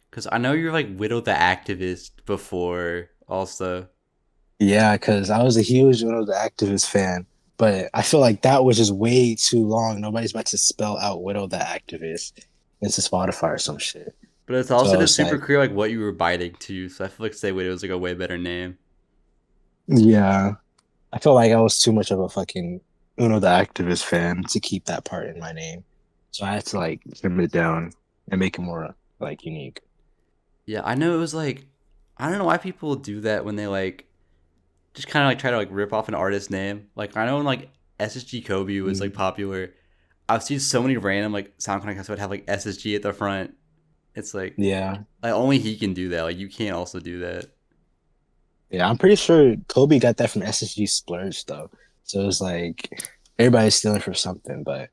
Because I know you're like Widow the activist before, also. Yeah, because I was a huge Widow the Activist fan, but I feel like that was just way too long. Nobody's about to spell out Widow the Activist into Spotify or some shit. But it's also So just it's super like, clear like what you were biting to. So I feel like Stay Widow is like a way better name. yeah, I felt like I was too much of a fucking Uno the Activist fan to keep that part in my name. So I had to like trim it down and make it more like unique. Yeah, I know it was like I don't know why people do that when they like just kind of like try to like rip off an artist name. Like I know when like SSG Kobe was like Mm. popular, I've seen so many random like SoundCloud accounts that would have like SSG at the front. It's Yeah, like only he can do that. Like you can't also do that. yeah, I'm pretty sure Kobe got that from SSG Splurge though. So it was like everybody's stealing from something. But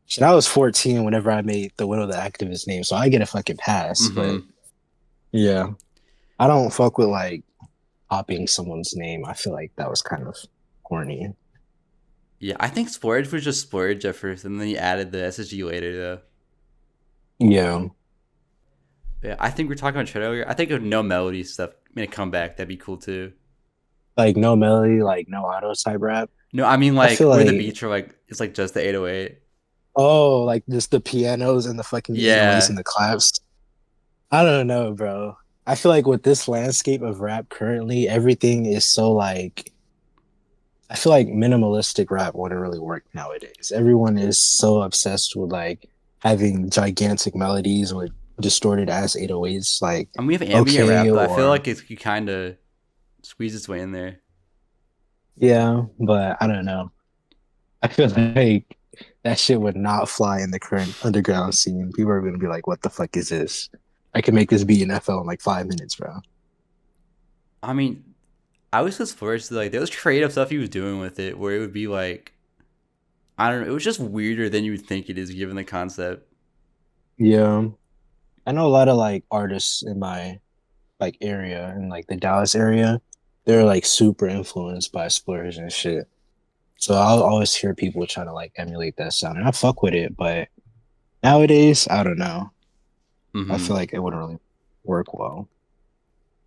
shit, I was 14 whenever I made the Widow the Activist name, so I get a fucking pass. But Mm-hmm. yeah, I don't fuck with like copying someone's name. I feel like that was kind of corny. Yeah, I think Splurge was just Splurge at first, and then he added the SSG later though. Yeah, Yeah, I think we are talking about Tread earlier. I think if no melody stuff made a comeback, that'd be cool too. like no melody, like no auto type rap. No, I mean I like feel where the like beats are like it's like just the 808. oh, like just the pianos and the fucking 808s Yeah. and the claps. I don't know, bro. I feel like with this landscape of rap currently, everything is so like I feel like minimalistic rap wouldn't really work nowadays. Everyone is so obsessed with like having gigantic melodies with distorted ass 808s, like I mean, we have ambient okay, rap, but I feel or like it's you kind of squeeze its way in there. yeah, but I don't know. I feel like that shit would not fly in the current underground scene. People are gonna be like, "What the fuck is this? I can make this beat in FL in like 5 minutes, bro." I mean, I was just first like there was creative stuff he was doing with it, where it would be like I don't know, it was just weirder than you would think it is given the concept. Yeah, I know a lot of like artists in my like area in like the Dallas area. They're like super influenced by Splurge and shit. So I'll always hear people trying to like emulate that sound, and I fuck with it. But nowadays, I don't know. I Mm-hmm. feel like it wouldn't really work well.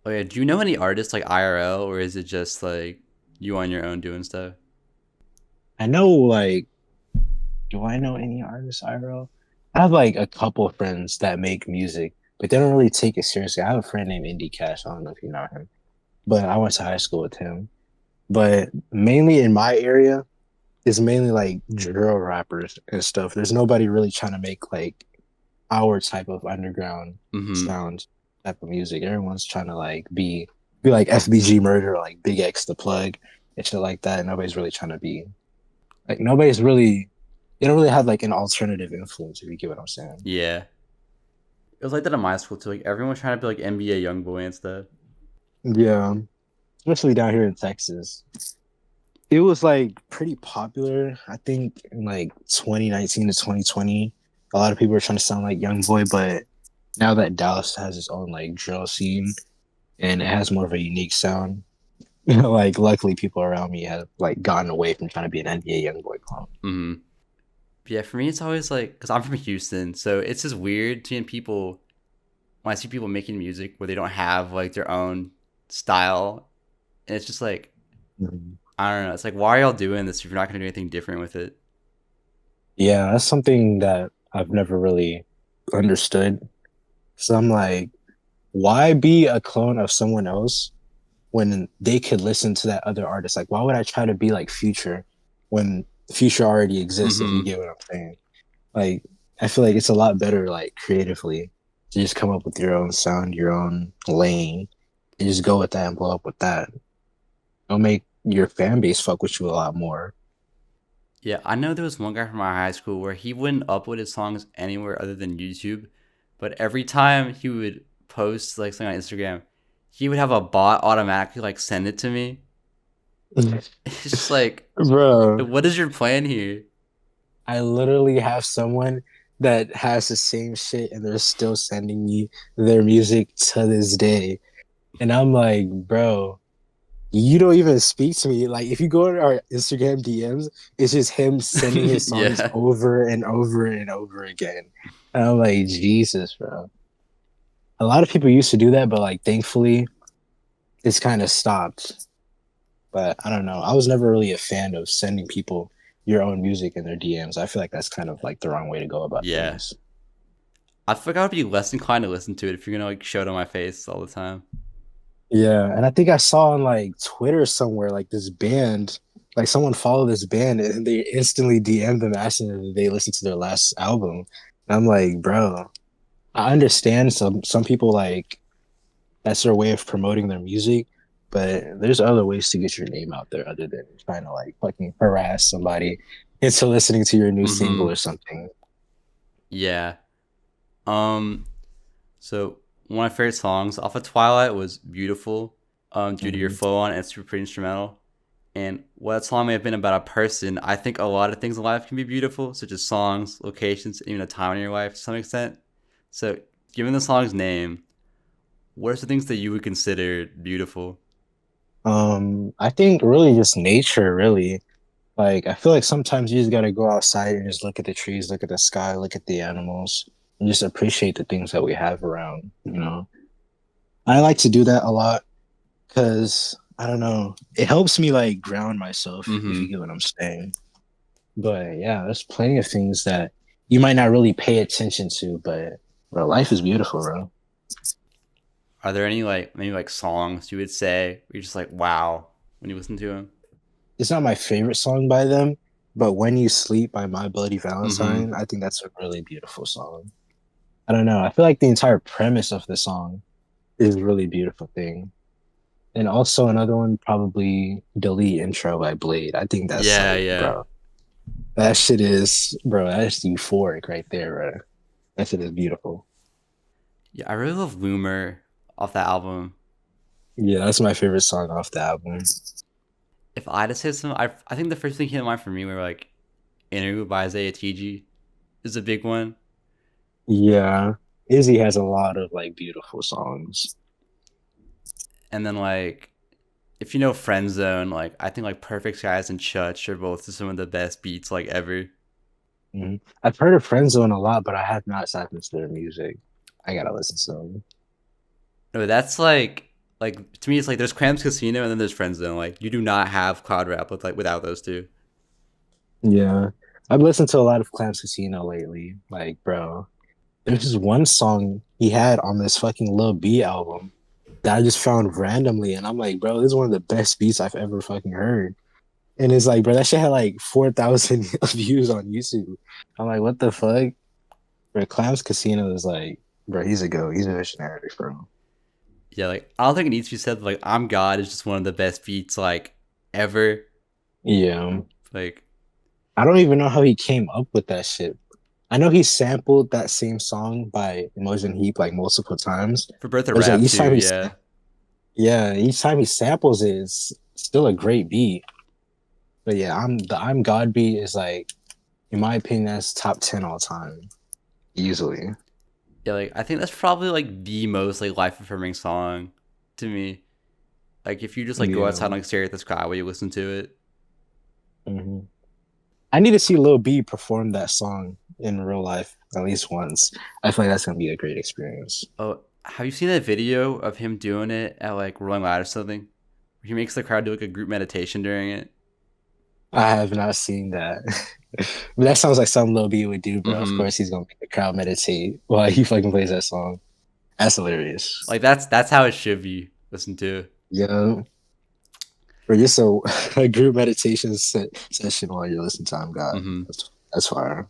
Oh yeah, do you know any artists like IRL, or is it just like you on your own doing stuff? I know like, do I know any artists IRL? I have like a couple of friends that make music, but they don't really take it seriously. I have a friend named Indie Cash. I don't know if you know him, but I went to high school with him. But mainly in my area, it's mainly like drill rappers and stuff. There's nobody really trying to make like our type of underground Mm-hmm. sound type of music. Everyone's trying to like be like FBG Murder or like Big X the Plug and shit like that. Nobody's really trying to be like nobody's really they don't really have like an alternative influence if you get what I'm saying. Yeah, it was like that in my school too. Like everyone was trying to be like NBA YoungBoy and stuff. Yeah, especially down here in Texas. It was like pretty popular, I think, in like 2019 to 2020. A lot of people were trying to sound like Young Boy, but now that Dallas has its own like drill scene and it has more of a unique sound, like luckily people around me have like gotten away from trying to be an NBA Young Boy clone. Mm-hmm. Yeah, for me it's always like because I'm from Houston, so it's just weird seeing people when I see people making music where they don't have like their own style, and it's just like Mhm. I don't know. It's like why are y'all doing this if you're not gonna do anything different with it? Yeah, that's something that I've never really understood. So I'm like, why be a clone of someone else when they could listen to that other artist? Like, why would I try to be like Future when Future already exists? If you Mm-hmm. get what I'm saying. Like, I feel like it's a lot better, like creatively, to just come up with your own sound, your own lane, and just go with that and blow up with that. It'll make your fan base fuck with you a lot more. Yeah, I know there was one guy from my high school where he wouldn't upload his songs anywhere other than YouTube, but every time he would post like something on Instagram, he would have a bot automatically like send it to me. It's just like, Bro, what is your plan here? I literally have someone that has the same shit and they're still sending me their music to this day. And I'm like, bro, you don't even speak to me. Like, if you go to our Instagram DMs, it's just him sending his songs Yeah. over and over and over again. And I'm like, Jesus, bro. A lot of people used to do that, but like, thankfully, it's kind of stopped. But I don't know. I was never really a fan of sending people your own music in their DMs. I feel like that's kind of like the wrong way to go about Yeah. things. I think I would be less inclined to listen to it if you're gonna like show it on my face all the time. Yeah, and I think I saw on like Twitter somewhere like this band, like someone followed this band and they instantly DM'd them asking if they listened to their last album. And I'm like, bro, I understand some people like that's their way of promoting their music, but there's other ways to get your name out there other than trying to like fucking harass somebody into listening to your new single Mm-hmm. or something. Yeah. Um. So one of my favorite songs off of Twilight was "Beautiful." Due to your Mhm. flow on it, it's super pretty instrumental. And while that song may have been about a person, I think a lot of things in life can be beautiful, such as songs, locations, even a time in your life to some extent. So, given the song's name, what are some things that you would consider beautiful? I think really just nature, really. Like I feel like sometimes you just gotta go outside and just look at the trees, look at the sky, look at the animals. and just appreciate the things that we have around. I like to do that a lot because I don't know, it helps me like ground myself, if you Mm-hmm. get what I'm saying. But yeah, there's plenty of things that you might not really pay attention to, but bro, life is beautiful, bro. Are there any like maybe like songs you would say where you're just like wow when you listen to them? It's not my favorite song by them, but When You Sleep by My Bloody Mm-hmm. Valentine, I think that's a really beautiful song. I don't know. I feel like the entire premise of the song is a really beautiful thing. And also another one, probably Delete Intro by Blade. I think that's Yeah, like, yeah, bro, that shit is, bro, that's euphoric right there, bro. That shit is beautiful. yeah. I really love Loomer off that album. Yeah, that's my favorite song off the album. If I had to say something, I think the first thing came to mind for me were like Interview by Isaiah TG is a big one. Yeah. Izzy has a lot of like beautiful songs. And then like if you know Friend Zone, like I think like Perfect Skies and Chutch are both some of the best beats like ever. I've heard of Friendzone a lot, but I have not sat into their music. I gotta listen to them. No, that's like to me it's like there's Cramps Casino and then there's Friend Zone. Like you do not have cloud rap with like without those two. Yeah. I've listened to a lot of Clams Casino lately. Like, bro, there's this one song he had on this fucking Lil B album that I just found randomly, and I'm like, bro, this is one of the best beats I've ever fucking heard. And it's like, bro, that shit had like 4,000 views on YouTube. I'm like, what the fuck? Bro, Clams Casino is like, bro, he's a go. He's a visionary, bro. Yeah, like I don't think it needs to be said. But, like I'm God is just one of the best beats like ever. Yeah. Like I don't even know how he came up with that shit. I know he sampled that same song by Emotion Heap like multiple times. for Birth of But it's like Rap too. Yeah, each time he samples it, it's still a great beat. But yeah, I'm God beat is like, in my opinion, that's top 10 all time. Easily. yeah. Like I think that's probably like the most like life affirming song to me. Like if you just like go outside Yeah. and like stare at the sky while you listen to it. hmm I need to see Lil B perform that song in real life at least once. I feel like that's gonna be a great experience. Oh, have you seen that video of him doing it at like Rolling Loud or something? He makes the crowd do like a group meditation during it. I have not seen that. But that sounds like something Lil B would do, bro. Of Mm-hmm. course he's gonna make the crowd meditate while he fucking plays that song. That's hilarious. Like that's how it should be listened to. Yeah. Or just a group meditation session while you're listening to I'm God. Mm-hmm. That's fire.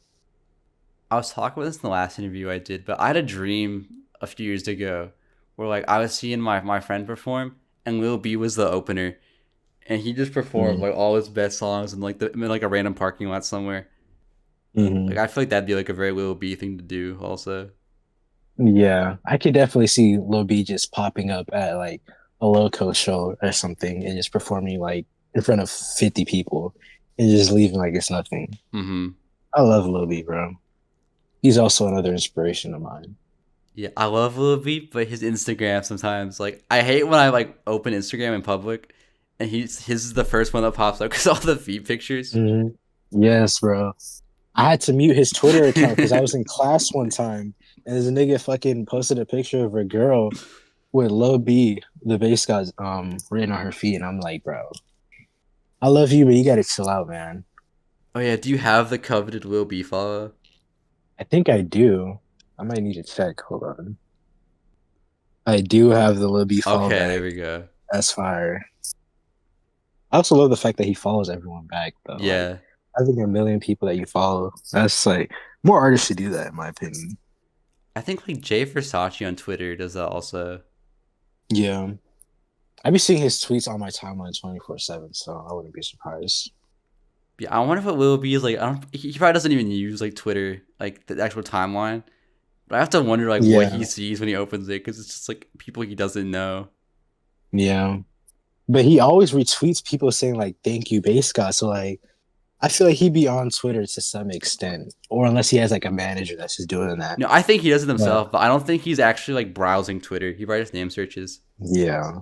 I was talking about this in the last interview I did, but I had a dream a few years ago where like I was seeing my friend perform and Lil B was the opener and he just performed like all his best songs in like in like a random parking lot somewhere. Mm-hmm. Like I feel like that'd be like a very Lil B thing to do also. Yeah, I could definitely see Lil B just popping up at like a local show or something and just performing like in front of 50 people and just leaving like it's nothing. Mm-hmm. I love Lil B, bro. He's also another inspiration of mine. Yeah, I love Lil B, but his Instagram sometimes like I hate when I like open Instagram in public and his is the first one that pops up because all the feed pictures. hmm Yes, bro. I had to mute his Twitter account because I was in class one time and this nigga fucking posted a picture of a girl with Lil B, the bass god, written on her feet, and I'm like, bro, I love you, but you gotta chill out, man. Oh yeah, do you have the coveted Lil B follow? I think I do. I might need to check. Hold on. I do have the Lil B follow Okay, there back. we go. That's fire. I also love the fact that he follows everyone back, though. Like, Yeah. having a million people that you follow, that's like, more artists should do that, in my opinion. I think like Jay Versace on Twitter does that also. Yeah. I be seeing his tweets on my timeline 24/7, so I wouldn't be surprised. Yeah, I wonder what Lil B is like. I don't. He probably doesn't even use like Twitter, like the actual timeline. But I have to wonder like what he Yeah. sees when he opens it because it's just like people he doesn't know. Yeah. But he always retweets people saying, like, thank you, bass god. So, like, I feel like he'd be on Twitter to some extent, or unless he has, like, a manager that's just doing that. No, I think he does it But himself, but I don't think he's actually like browsing Twitter. He probably just name searches. yeah.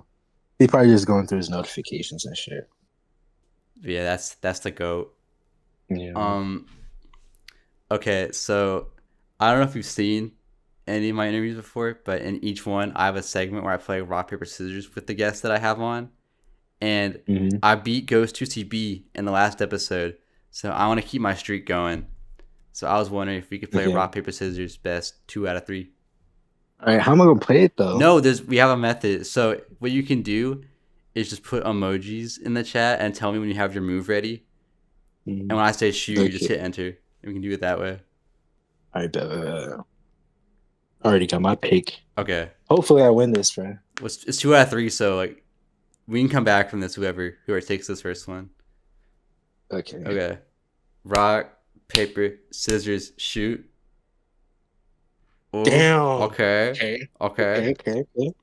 He probably just going through his notifications and shit. But yeah, that's the goat. Yeah. Um. Okay, so I don't know if you've seen, any of my interviews before, but in each one, I have a segment where I play rock paper scissors with the guests that I have on, and Mm-hmm. I beat Ghost 2CB in the last episode, so I want to keep my streak going. So I was wondering if we could play Okay. rock paper scissors best 2 out of 3. All right. How am I gonna play it though? No, we have a method. So what you can do is just put emojis in the chat and tell me when you have your move ready. And when I say shoot, you just Okay. hit enter. And we can do it that way. All right. I already got my pick. Okay. Hopefully, I win this, bro. Well, it's 2 out of 3, so like we can come back from this. Whoever takes this first one. Okay. Okay. Rock, paper, scissors, shoot. Ooh, Damn. Okay. Okay. So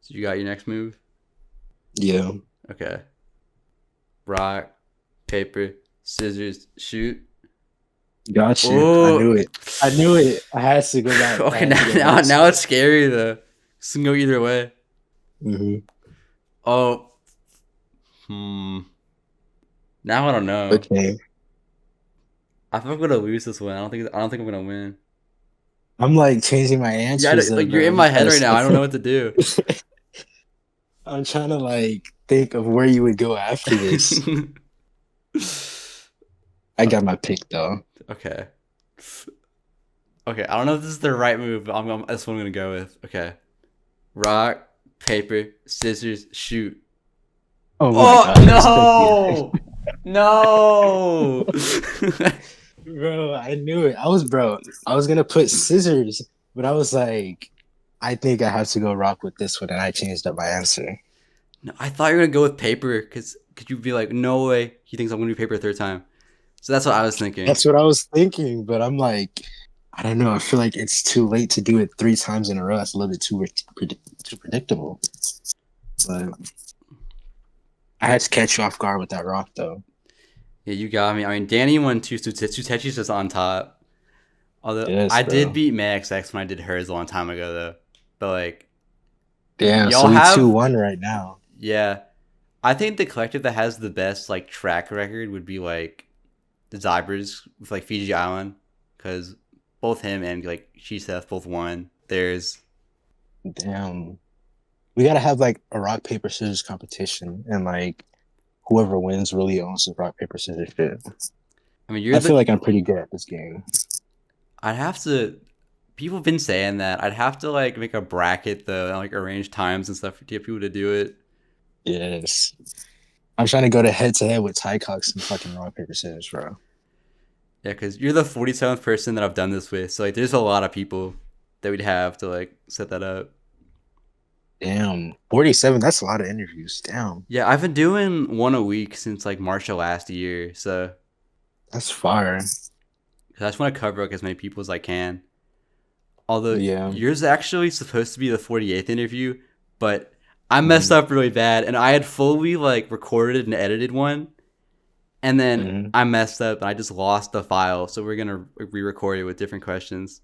you got your next move? Yeah. Okay. Rock, paper, scissors, shoot. Got you. Ooh. I knew it. I had to go back. Okay, now it's scary though. This can go either way. Mm-hmm. Oh. Now I don't know. Okay. I think I'm gonna lose this one. I don't think I'm gonna win. I'm like changing my answers. Yeah, like you're in my head right now. I don't know what to do. I'm trying to like think of where you would go after this. I got my pick though. Okay. Okay, I don't know if this is the right move, but that's what I'm gonna go with. Okay. Rock, paper, scissors, shoot. Oh my God. No! Bro, I knew it. I was gonna put scissors, but I was like, I think I have to go rock with this one, and I changed up my answer. No, I thought you were gonna go with paper, because you'd be like, no way, he thinks I'm gonna do paper a third time. So that's what I was thinking. That's what I was thinking, but I'm like, I don't know. I feel like it's too late to do it 3 times in a row. That's a little bit too predictable. But I had to catch you off guard with that rock, though. Yeah, you got me. I mean, Danny won 2. Sutetchi's just on top. Although Yes, I bro. did beat MayXX when I did hers a long time ago, though. But like, damn, y'all so we have 2-1 right now. Yeah, I think the collective that has the best like track record would be like the Zybras with like Fiji Island, because both him and like Seth both won. There's Damn, we gotta have like a rock paper scissors competition, and like whoever wins really owns the rock paper scissors shit. I mean, I feel like I'm pretty good at this game. I'd have to. People have been saying that. I'd have to like make a bracket though, and like arrange times and stuff to get people to do it. Yes, I'm trying to go to head with Ty Cox and fucking rock paper scissors, bro. Yeah, because you're the 47th person that I've done this with, so like there's a lot of people that we'd have to like set that up. Damn, 47. That's a lot of interviews. Damn. Yeah, I've been doing one a week since like March of last year, so That's fire. I just want to cover like as many people as I can. Although Yeah. yours is actually supposed to be the 48th interview, but I messed up really bad, and I had fully like recorded and edited one, and then I messed up and I just lost the file. So we're gonna re-record it with different questions.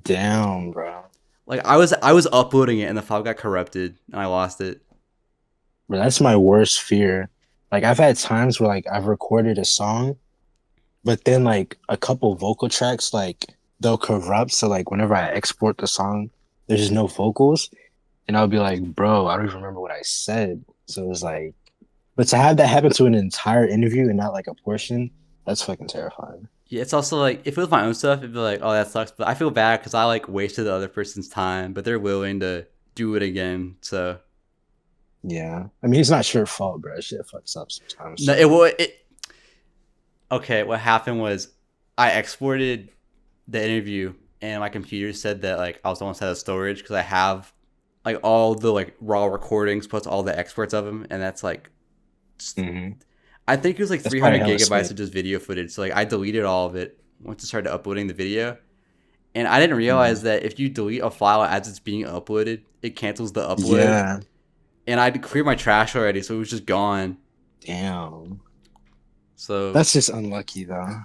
Damn, bro. Like I was uploading it and the file got corrupted and I lost it. Bro, that's my worst fear. Like I've had times where like I've recorded a song, but then like a couple vocal tracks like they'll corrupt. So like whenever I export the song, there's just no vocals, and I'll be like, bro, I don't even remember what I said. So it was like, but to have that happen to an entire interview and not like a portion, that's fucking terrifying. Yeah, it's also like if it was my own stuff, it'd be like, oh, that sucks. But I feel bad because I like wasted the other person's time, but they're willing to do it again. So Yeah, I mean it's not your fault, bro. Shit fucks up sometimes. no, it. Okay, what happened was I exported the interview and my computer said that like I was almost out of storage because I have like all the like raw recordings plus all the exports of them, and that's like. I think it was like 300 gigabytes of just video footage. So like I deleted all of it once I started uploading the video. And I didn't realize that if you delete a file as it's being uploaded, it cancels the upload. Yeah. And I'd cleared my trash already, so it was just gone. Damn. So that's just unlucky though.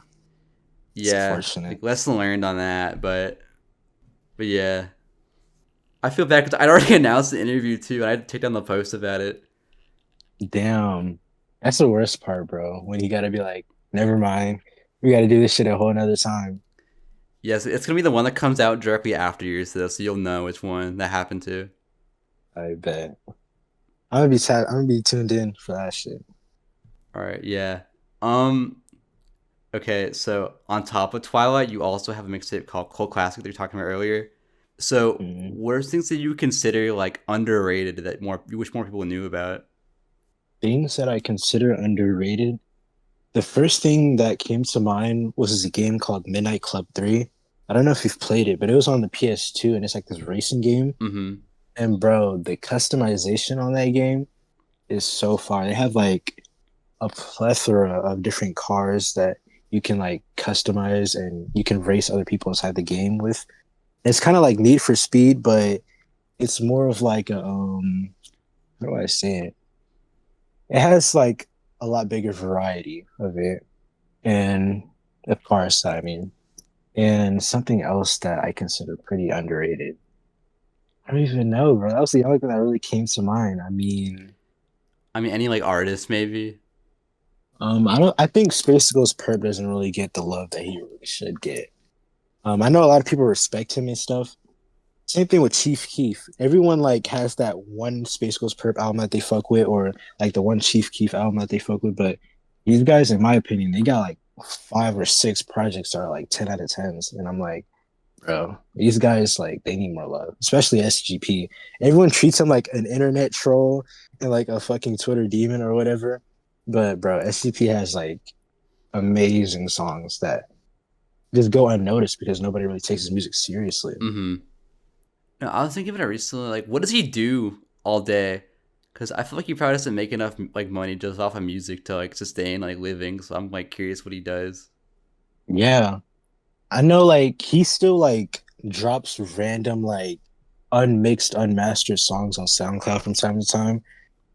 Yeah. Like, lesson learned on that, but yeah. I feel bad because I'd already announced the interview too, and I had to take down the post about it. Damn. That's the worst part, bro. When you gotta be like, never mind. We gotta do this shit a whole nother time. Yes, it's gonna be the one that comes out directly after yours, though, so you'll know which one that happened to. I bet. I'm gonna be tuned in for that shit. All right, yeah. Um. Okay, so on top of Twilight, you also have a mixtape called Cult Classic that you were talking about earlier. So, Mhm. what are things that you consider like underrated that more you wish more people knew about? Things that I consider underrated. The first thing that came to mind was a game called Midnight Club 3. I don't know if you've played it, but it was on the PS2 and it's like this racing game. Mm-hmm. And bro, the customization on that game is so far. They have like a plethora of different cars that you can like customize and you can race other people inside the game with. It's kind of like Need for Speed, but it's more of like a how do I say it? It has like a lot bigger variety of it, and of course, I mean, and something else that I consider pretty underrated. I don't even know, bro. That was the only thing that really came to mind. I mean, I mean, any like artists maybe. I don't. I think Space Ghost Perp doesn't really get the love that he really should get. I know a lot of people respect him and stuff. Same thing with Chief Keef. Everyone like has that one Space Ghost Perp album that they fuck with, or like the one Chief Keef album that they fuck with. But these guys, in my opinion, they got like 5 or 6 projects that are like 10 out of 10s, and I'm like, bro, these guys like they need more love, especially SGP. Everyone treats him like an internet troll and like a fucking Twitter demon or whatever. But bro, SGP has like amazing songs that just go unnoticed because nobody really takes his music seriously. Mm-hmm. No, I was thinking about it recently. Like, what does he do all day? Because I feel like he probably doesn't make enough like money just off of music to like sustain like living. So I'm like curious what he does. Yeah, I know like he still like drops random like unmixed, unmastered songs on SoundCloud from time to time,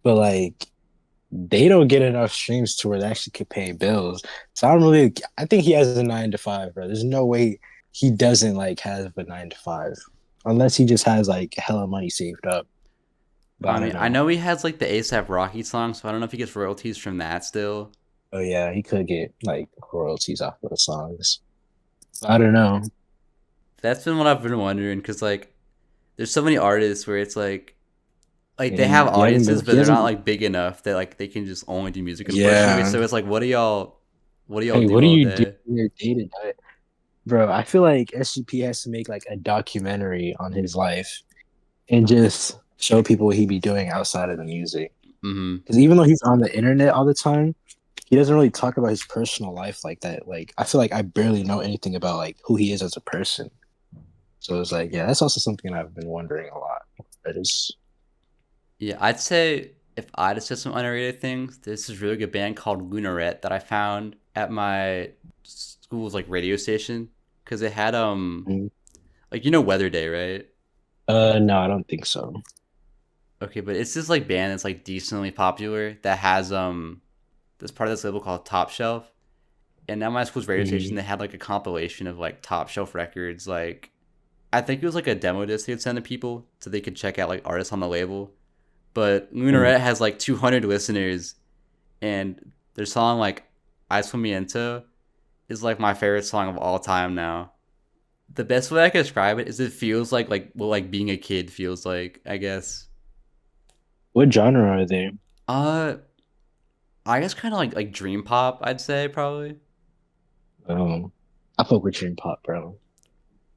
but like they don't get enough streams to where they actually could pay bills. So I don't really I think he has a 9 to 5, bro. There's no way he doesn't like have a 9 to 5. Unless he just has like hella money saved up. But I I don't mean, I know. know he has like the ASAP Rocky song, so I don't know if he gets royalties from that still. Oh yeah, he could get like royalties off of the songs. I don't know. That's been what I've been wondering. Because like, there's so many artists where it's like they have And audiences, but he they're not hasn't like big enough that like they can just only do music, unfortunately. yeah. So it's like, what do y'all Hey, what do do all you do day? in your day to day? Bro, I feel like SGP has to make like a documentary on his life and just show people what he be doing outside of the music. Mm-hmm. Because even though he's on the internet all the time, he doesn't really talk about his personal life like that. Like I feel like I barely know anything about like who he is as a person. So it's like, yeah, that's also something I've been wondering a lot. That is, Yeah, I'd say if I just said some underrated things, this is a really good band called Lunaret that I found at my school's like radio station because it had Mhm. like you know Weather Day, right? No, I don't think so. Okay, but it's this like band that's like decently popular that has this part of this label called Top Shelf. And at my school's radio station Mhm. they had like a compilation of like top shelf records. Like I think it was like a demo disc they'd send to people so they could check out like artists on the label. But Mhm. Lunaret has like 200 listeners, and their song like "I Swim Me Into" is like my favorite song of all time now. The best way I can describe it is it feels like what like being a kid feels like, I guess. What genre are they? Uh, I guess kind of like dream pop, I'd say probably. Um, I fuck with Dream Pop, bro.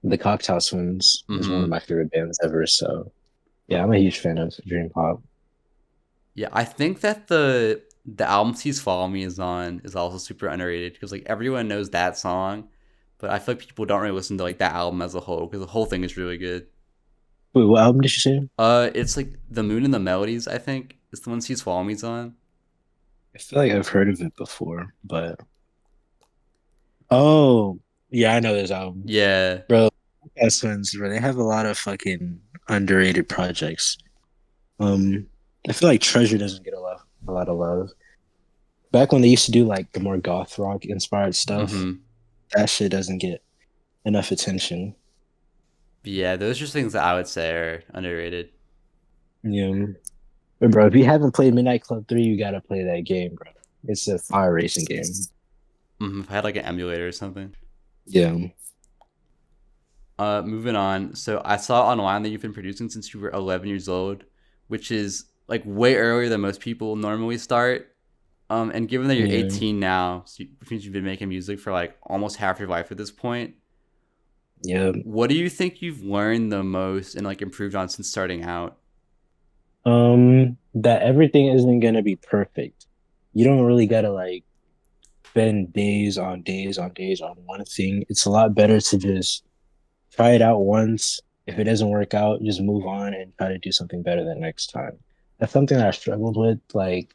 The Cocktail Twins is one of Mm-hmm. my favorite bands ever. So yeah, I'm a huge fan of Dream Pop. Yeah, I think that the album "Please Follow Me" is on is also super underrated because like everyone knows that song, but I feel like people don't really listen to like that album as a whole because the whole thing is really good. Wait, what album did you say? It's like "The Moon and the Melodies." I think is the one "Please Follow Me's" on. I feel like I've heard of it before, but oh yeah, I know this album, Yeah, bro. Cocktail Twins, bro. They have a lot of fucking underrated projects. Um, I feel like Treasure doesn't get a lot of love. Back when they used to do like the more goth rock inspired stuff, mm-hmm. that shit doesn't get enough attention. Yeah, those are just things that I would say are underrated. Yeah. But bro, if you haven't played Midnight Club 3, you gotta play that game, bro. It's a fire racing game. Mm-hmm. If I had like an emulator or something. Yeah. Moving on. So I saw online that you've been producing since you were 11 years old, which is like way earlier than most people normally start. And given that you're Yeah, 18 now, which means you've been making music for like almost half your life at this point, yeah. what do you think you've learned the most and like improved on since starting out? That everything isn't gonna be perfect. You don't really gotta like spend days on days on days on one thing. It's a lot better to just try it out once. If it doesn't work out, just move on and try to do something better the next time. That's something that I struggled with, like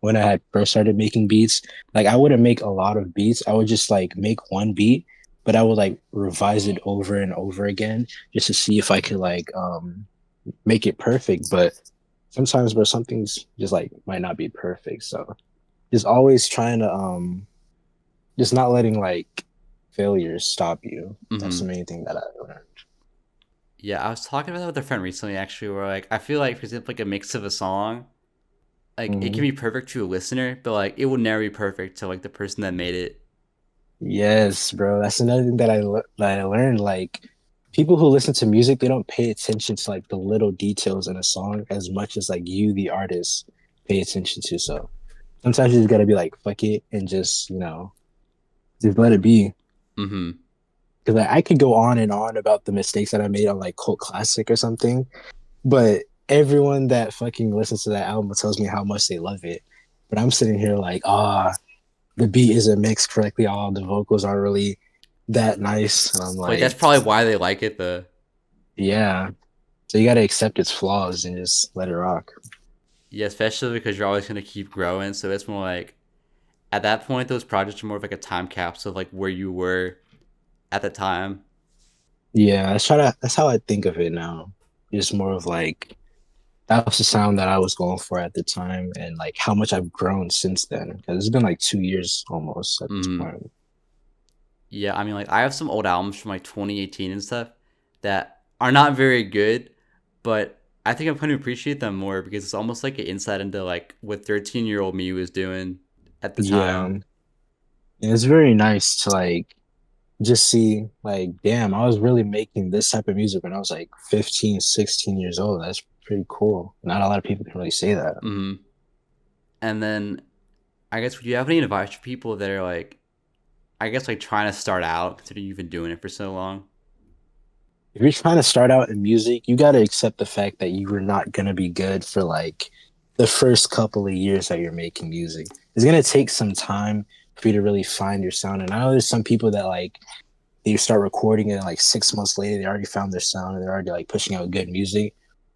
when I had first started making beats. Like I wouldn't make a lot of beats. I would just like make one beat, but I would like revise it over and over again just to see if I could like make it perfect. But sometimes, bro, some things just like might not be perfect. So just always trying to just not letting like failures stop you. That's the Hmm. main thing that I learned. Yeah, I was talking about that with a friend recently, actually, where like I feel like, for example, like a mix of a song, like it can Mhm. be perfect to a listener, but like it will never be perfect to like the person that made it. Yes, bro. That's another thing that that I learned. Like people who listen to music, they don't pay attention to like the little details in a song as much as like you, the artist, pay attention to. So sometimes you just gotta be like, fuck it, and just just let it be. Hmm. Because like, I could go on and on about the mistakes that I made on like Cult Classic or something, but everyone that fucking listens to that album tells me how much they love it. But I'm sitting here like, the beat isn't mixed correctly. All the vocals aren't really that nice. And I'm But that's like, probably why they like it, though. yeah. So you got to accept its flaws and just let it rock. Yeah, especially because you're always gonna keep growing. So it's more like at that point, those projects are more of like a time capsule of like where you were at the time. Yeah, that's how I think of it now. It's more of like that was the sound that I was going for at the time and like how much I've grown since then. Because it's been like 2 years almost at this Hmm. point. Yeah, I mean, like I have some old albums from like 2018 and stuff that are not very good, but I think I'm going to appreciate them more because it's almost like an insight into like what 13-year-old me was doing at the Yeah. time. And it's very nice to like just see like, damn, I was really making this type of music when I was like 15, 16 years old. That's pretty cool. Not a lot of people can really say that. Hmm. And then I guess, would you have any advice for people that are like, I guess, like trying to start out, considering you've been doing it for so long? If you're trying to start out in music, you got to accept the fact that you are not going to be good for like the first couple of years that you're making music. It's going to take some time for you to really find your sound. And I know there's some people that like they start recording it and like 6 months later they already found their sound and they're already like pushing out good music.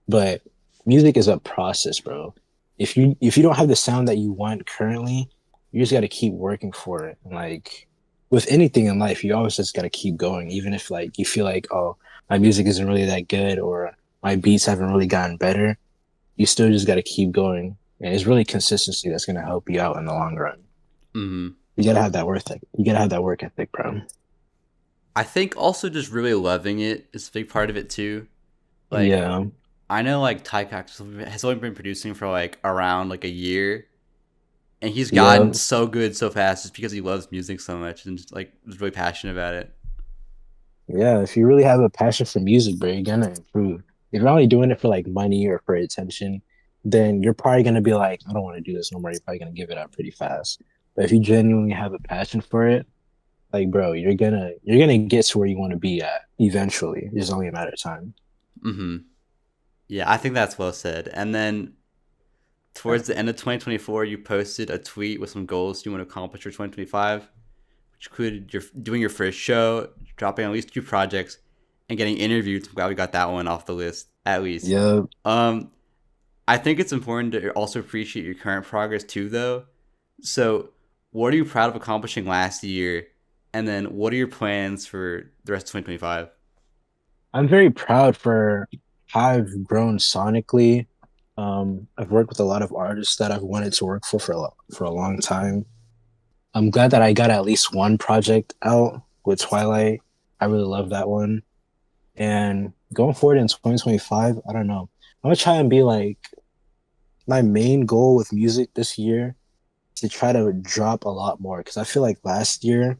But music is a process, bro. If you don't have the sound that you want currently, you just got to keep working for it. And like with anything in life, you always just got to keep going, even if like you feel like, oh, my music isn't really that good or my beats haven't really gotten better. You still just got to keep going, and it's really consistency that's gonna help you out in the long run. Hmm. You gotta have that work ethic. You gotta have that work ethic, bro. I think also just really loving it is a big part of it too. Like, Yeah, I know like Tycox has only been producing for like around like a year, and he's gotten yeah. so good so fast just because he loves music so much and just like is really passionate about it. Yeah, if you really have a passion for music, bro, you're gonna improve. If you're only doing it for like money or for attention, then you're probably gonna be like, I don't want to do this no more. You're probably gonna give it up pretty fast. But if you genuinely have a passion for it, like bro, you're gonna get to where you want to be at eventually. It's only a matter of time. Hmm. Yeah, I think that's well said. And then towards the end of 2024, you posted a tweet with some goals you want to accomplish for 2025, which included your doing your first show, dropping at least two projects, and getting interviewed. I'm glad we got that one off the list at least. Yeah, Um, I think it's important to also appreciate your current progress too, though. So, what are you proud of accomplishing last year? And then, what are your plans for the rest of 2025? I'm very proud for how I've grown sonically. I've worked with a lot of artists that I've wanted to work for a long time. I'm glad that I got at least one project out with Twilight. I really love that one. And going forward in 2025, I don't know. I'm gonna try and be like my main goal with music this year is to try to drop a lot more because I feel like last year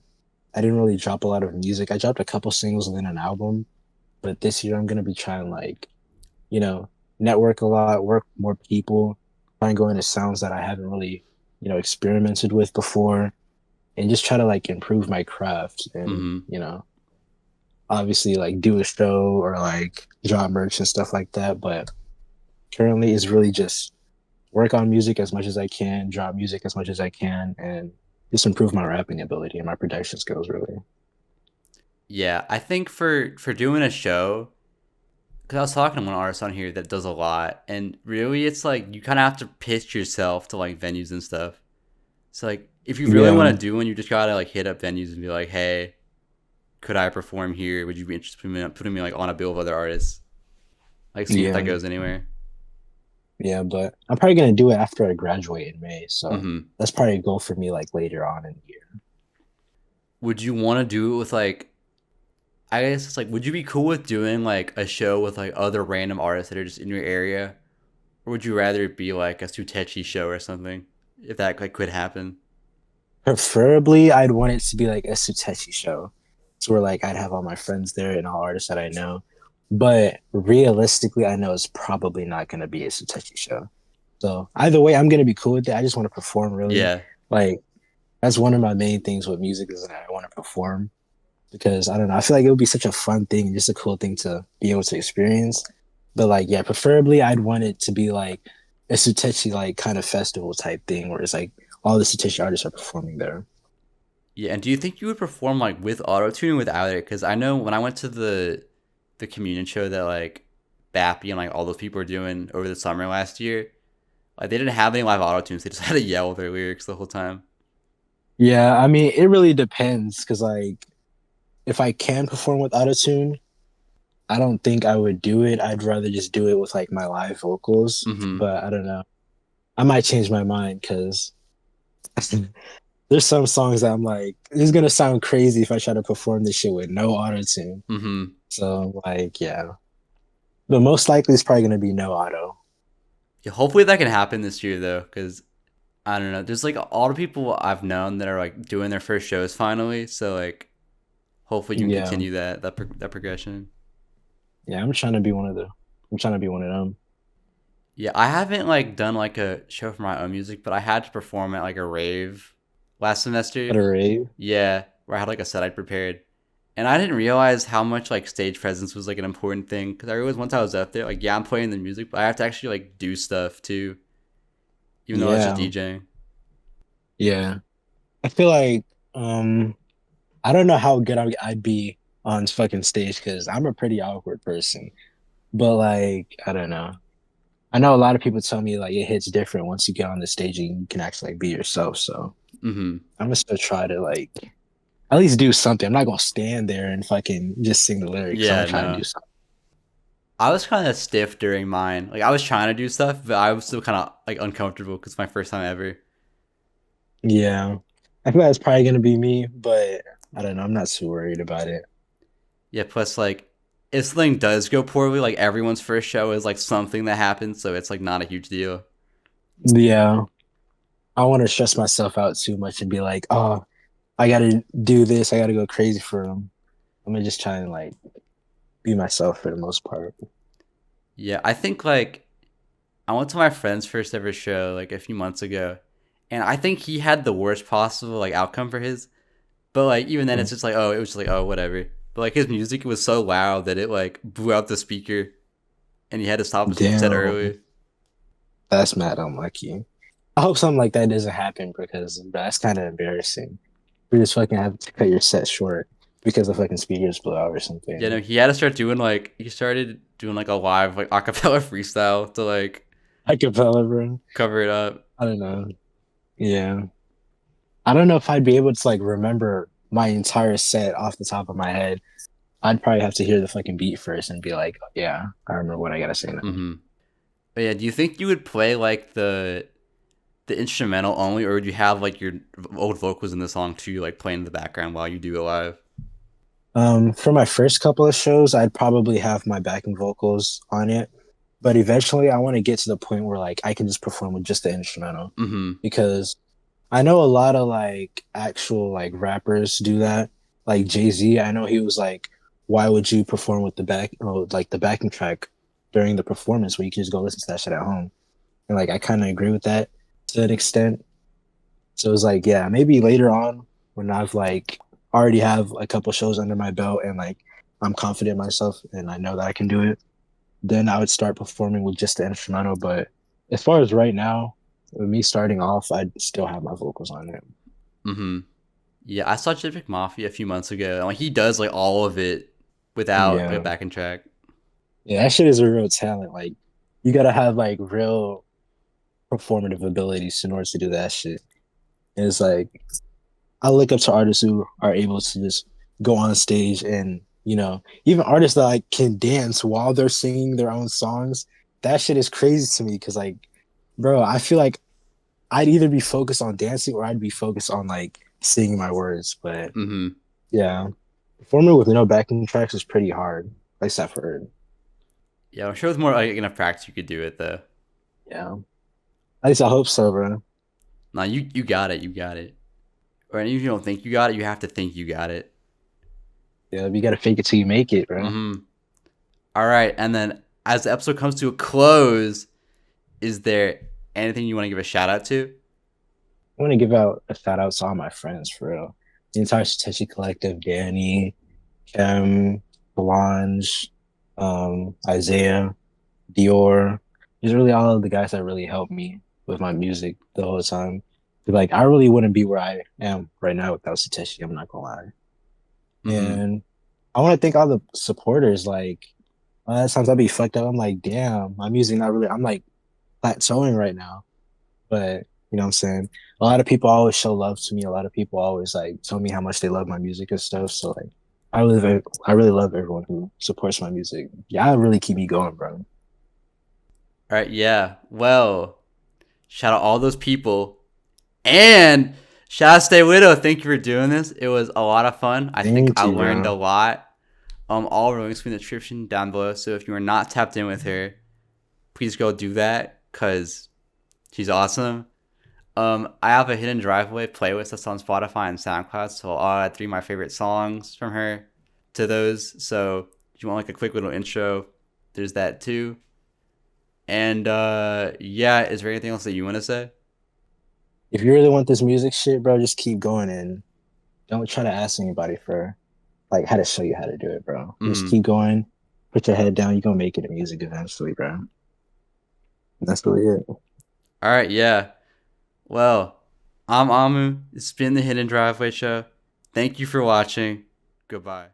I didn't really drop a lot of music. I dropped a couple singles and then an album. but this year I'm gonna be trying like, you know, network a lot, work with more people, try and go into sounds that I haven't really, experimented with before, and just try to like improve my craft and, Mm-hmm. obviously like do a show or like drop merch and stuff like that. But currently it's really just work on music as much as I can, drop music as much as I can, and just improve my rapping ability and my production skills really. Yeah, I think for doing a show, because I was talking to one artist on here that does a lot, and really it's like you kind of have to pitch yourself to like venues and stuff. So like if you really want Yeah. to do one, you just gotta like hit up venues and be like, hey, could I perform here? Would you be interested in putting me like on a bill of other artists? Like see if that Yeah. goes anywhere. Yeah, but I'm probably gonna do it after I graduate in May. So Mm-hmm. that's probably a goal for me like later on in the year. Would you want to do it with like? I guess it's like, would you be cool with doing like a show with like other random artists that are just in your area, or would you rather it be like a Sutetchi show or something, if that like could happen? Preferably I'd want it to be like a Sutetchi show. So where like I'd have all my friends there and all artists that I know. But realistically I know it's probably not gonna be a Sutetchi show. So either way I'm gonna be cool with it. I just want to perform really. Yeah, Like that's one of my main things with music is that I want to perform because I don't know. I feel like it would be such a fun thing, just a cool thing to be able to experience. But like, yeah, preferably I'd want it to be like a Sutetchi like kind of festival type thing where it's like all the Sutetchi artists are performing there. yeah. And do you think you would perform like with auto tune or without it? Because I know when I went to the communion show that like Bappy and like all those people were doing over the summer last year, like they didn't have any live auto tunes. They just had to yell their lyrics the whole time. Yeah, I mean, it really depends because like if I can perform with autotune, I don't think I would do it. I'd rather just do it with like my live vocals. Mm-hmm. But I don't know. I might change my mind because there's some songs that I'm like, this is gonna sound crazy if I try to perform this shit with no auto tune. Mm-hmm. So like, yeah. But most likely it's probably gonna be no auto. Yeah, hopefully that can happen this year though, because I don't know. There's like all the people I've known that are like doing their first shows finally. So like, hopefully you can Yeah. continue that progression. Yeah, I'm trying to be one of them. Yeah, I haven't like done like a show for my own music, but I had to perform at like a rave last semester. At a rave. Yeah, where I had like a set I prepared, and I didn't realize how much like stage presence was like an important thing. Because I realized once I was up there, like yeah, I'm playing the music, but I have to actually like do stuff too, even though it's just Yeah. DJing. Yeah. I feel like I don't know how good I'd be on fucking stage because I'm a pretty awkward person. But like, I don't know. I know a lot of people tell me like it hits different once you get on the stage and you can actually like be yourself. So Mm-hmm. I'm gonna still try to like at least do something. I'm not gonna stand there and fucking just sing the lyrics. I'm Yeah, gonna try to do no. something. I was kind of stiff during mine. Like I was trying to do stuff, but I was still kind of like uncomfortable because it's my first time ever. Yeah. I feel like it's probably gonna be me, but I don't know. I'm not too worried about it. Yeah, plus like if something does go poorly, like everyone's first show is like something that happens, so it's like not a huge deal. Yeah. I want to stress myself out too much and be like, oh, I gotta do this. I gotta go crazy for them. I'm gonna just try and like be myself for the most part. Yeah, I think like I went to my friend's first ever show like a few months ago, and I think he had the worst possible like outcome for his. But like even then, it's just like oh, it was just like oh whatever. But like his music was so loud that it like blew out the speaker, and he had to stop his set Damn, early. that's mad unlucky. I hope something like that doesn't happen because that's kind of embarrassing. You just fucking have to cut your set short because the fucking speakers blew out or Yeah, no, something. he had to start doing like he started doing like a live like acapella freestyle to like Acapella, bro. cover it up. I don't know. Yeah, I don't know if I'd be able to like remember my entire set off the top of my head. I'd probably have to hear the fucking beat first and be like, yeah, I remember what I gotta say now. Mm-hmm. But yeah, do you think you would play like the instrumental only, or would you have like your old vocals in the song too, like playing in the background while you do it live? For my first couple of shows, I'd probably have my backing vocals on it, but eventually, I want to get to the point where like I can just perform with just the instrumental Mm-hmm. because I know a lot of like actual like rappers do that. Like Jay-Z, I know he was like why would you perform with the like the backing track during the performance when you can just go listen to that shit at home? And like I kind of agree with that to an extent. So it's like, yeah, maybe later on when I've like already have a couple shows under my belt and like I'm confident in myself and I know that I can do it, then I would start performing with just the instrumental. But as far as right now, with me starting off, I'd still have my vocals on it. Mm-hmm. Yeah, I saw Chippick Mafia a few months ago, and like he does like all of it without like a Yeah. backing track. Yeah, that shit is a real talent. Like you gotta have like real performative abilities in order to do that shit. And it's like I look up to artists who are able to just go on stage and, even artists that like can dance while they're singing their own songs. That shit is crazy to me because like, bro, I feel like I'd either be focused on dancing or I'd be focused on like singing my words. But Mm-hmm. yeah, performing with no backing tracks is pretty hard. At least I've heard. Yeah, I'm sure with more like enough practice you could do it though. Yeah, at least I hope so, bro. Nah, you got it, you got it. Or even if you don't think you got it, you have to think you got it. Yeah, you gotta fake it till you make it, bro. Mm-hmm. All right, and then as the episode comes to a close, is there anything you want to give a shout out to? I want to give out a shout out to all my friends for real. The entire Sutetchi collective, Dani, Kem, Belange, Isaiah, Dior. These are really all of the guys that really helped me with my music the whole time. Like I really wouldn't be where I am right now without Sutetchi, I'm not gonna lie. Mm-hmm. And I want to thank all the supporters. Like a lot of times I'd be fucked up. I'm like, damn, my music not really. I'm like plateauing right now. But you know what I'm saying? A lot of people always show love to me. A lot of people always like tell me how much they love my music and stuff. So like I really love everyone who supports my music. Yeah, really keep me going, bro. All right, yeah. Well, shout out all those people. And shout out Stay Widow. Thank you for doing this. It was a lot of fun. I think Thank I you, learned a bro. lot. All links in the description down below. So if you are not tapped in with her, please go do that because she's awesome. I have a hidden driveway playlist that's on Spotify and SoundCloud, so I'll add 3 of my favorite songs from her to those. So if you want like a quick little intro, there's that too. And yeah, is there anything else that you want to say? If you really want this music shit, bro, just keep going and don't try to ask anybody for like how to show you how to do it, bro. Just Mm-hmm. keep going, put your head down, you're gonna make it in music eventually, bro. And that's really it. All right, yeah. Well, I'm Amu. It's been the Hidden Driveway Show. Thank you for watching. Goodbye.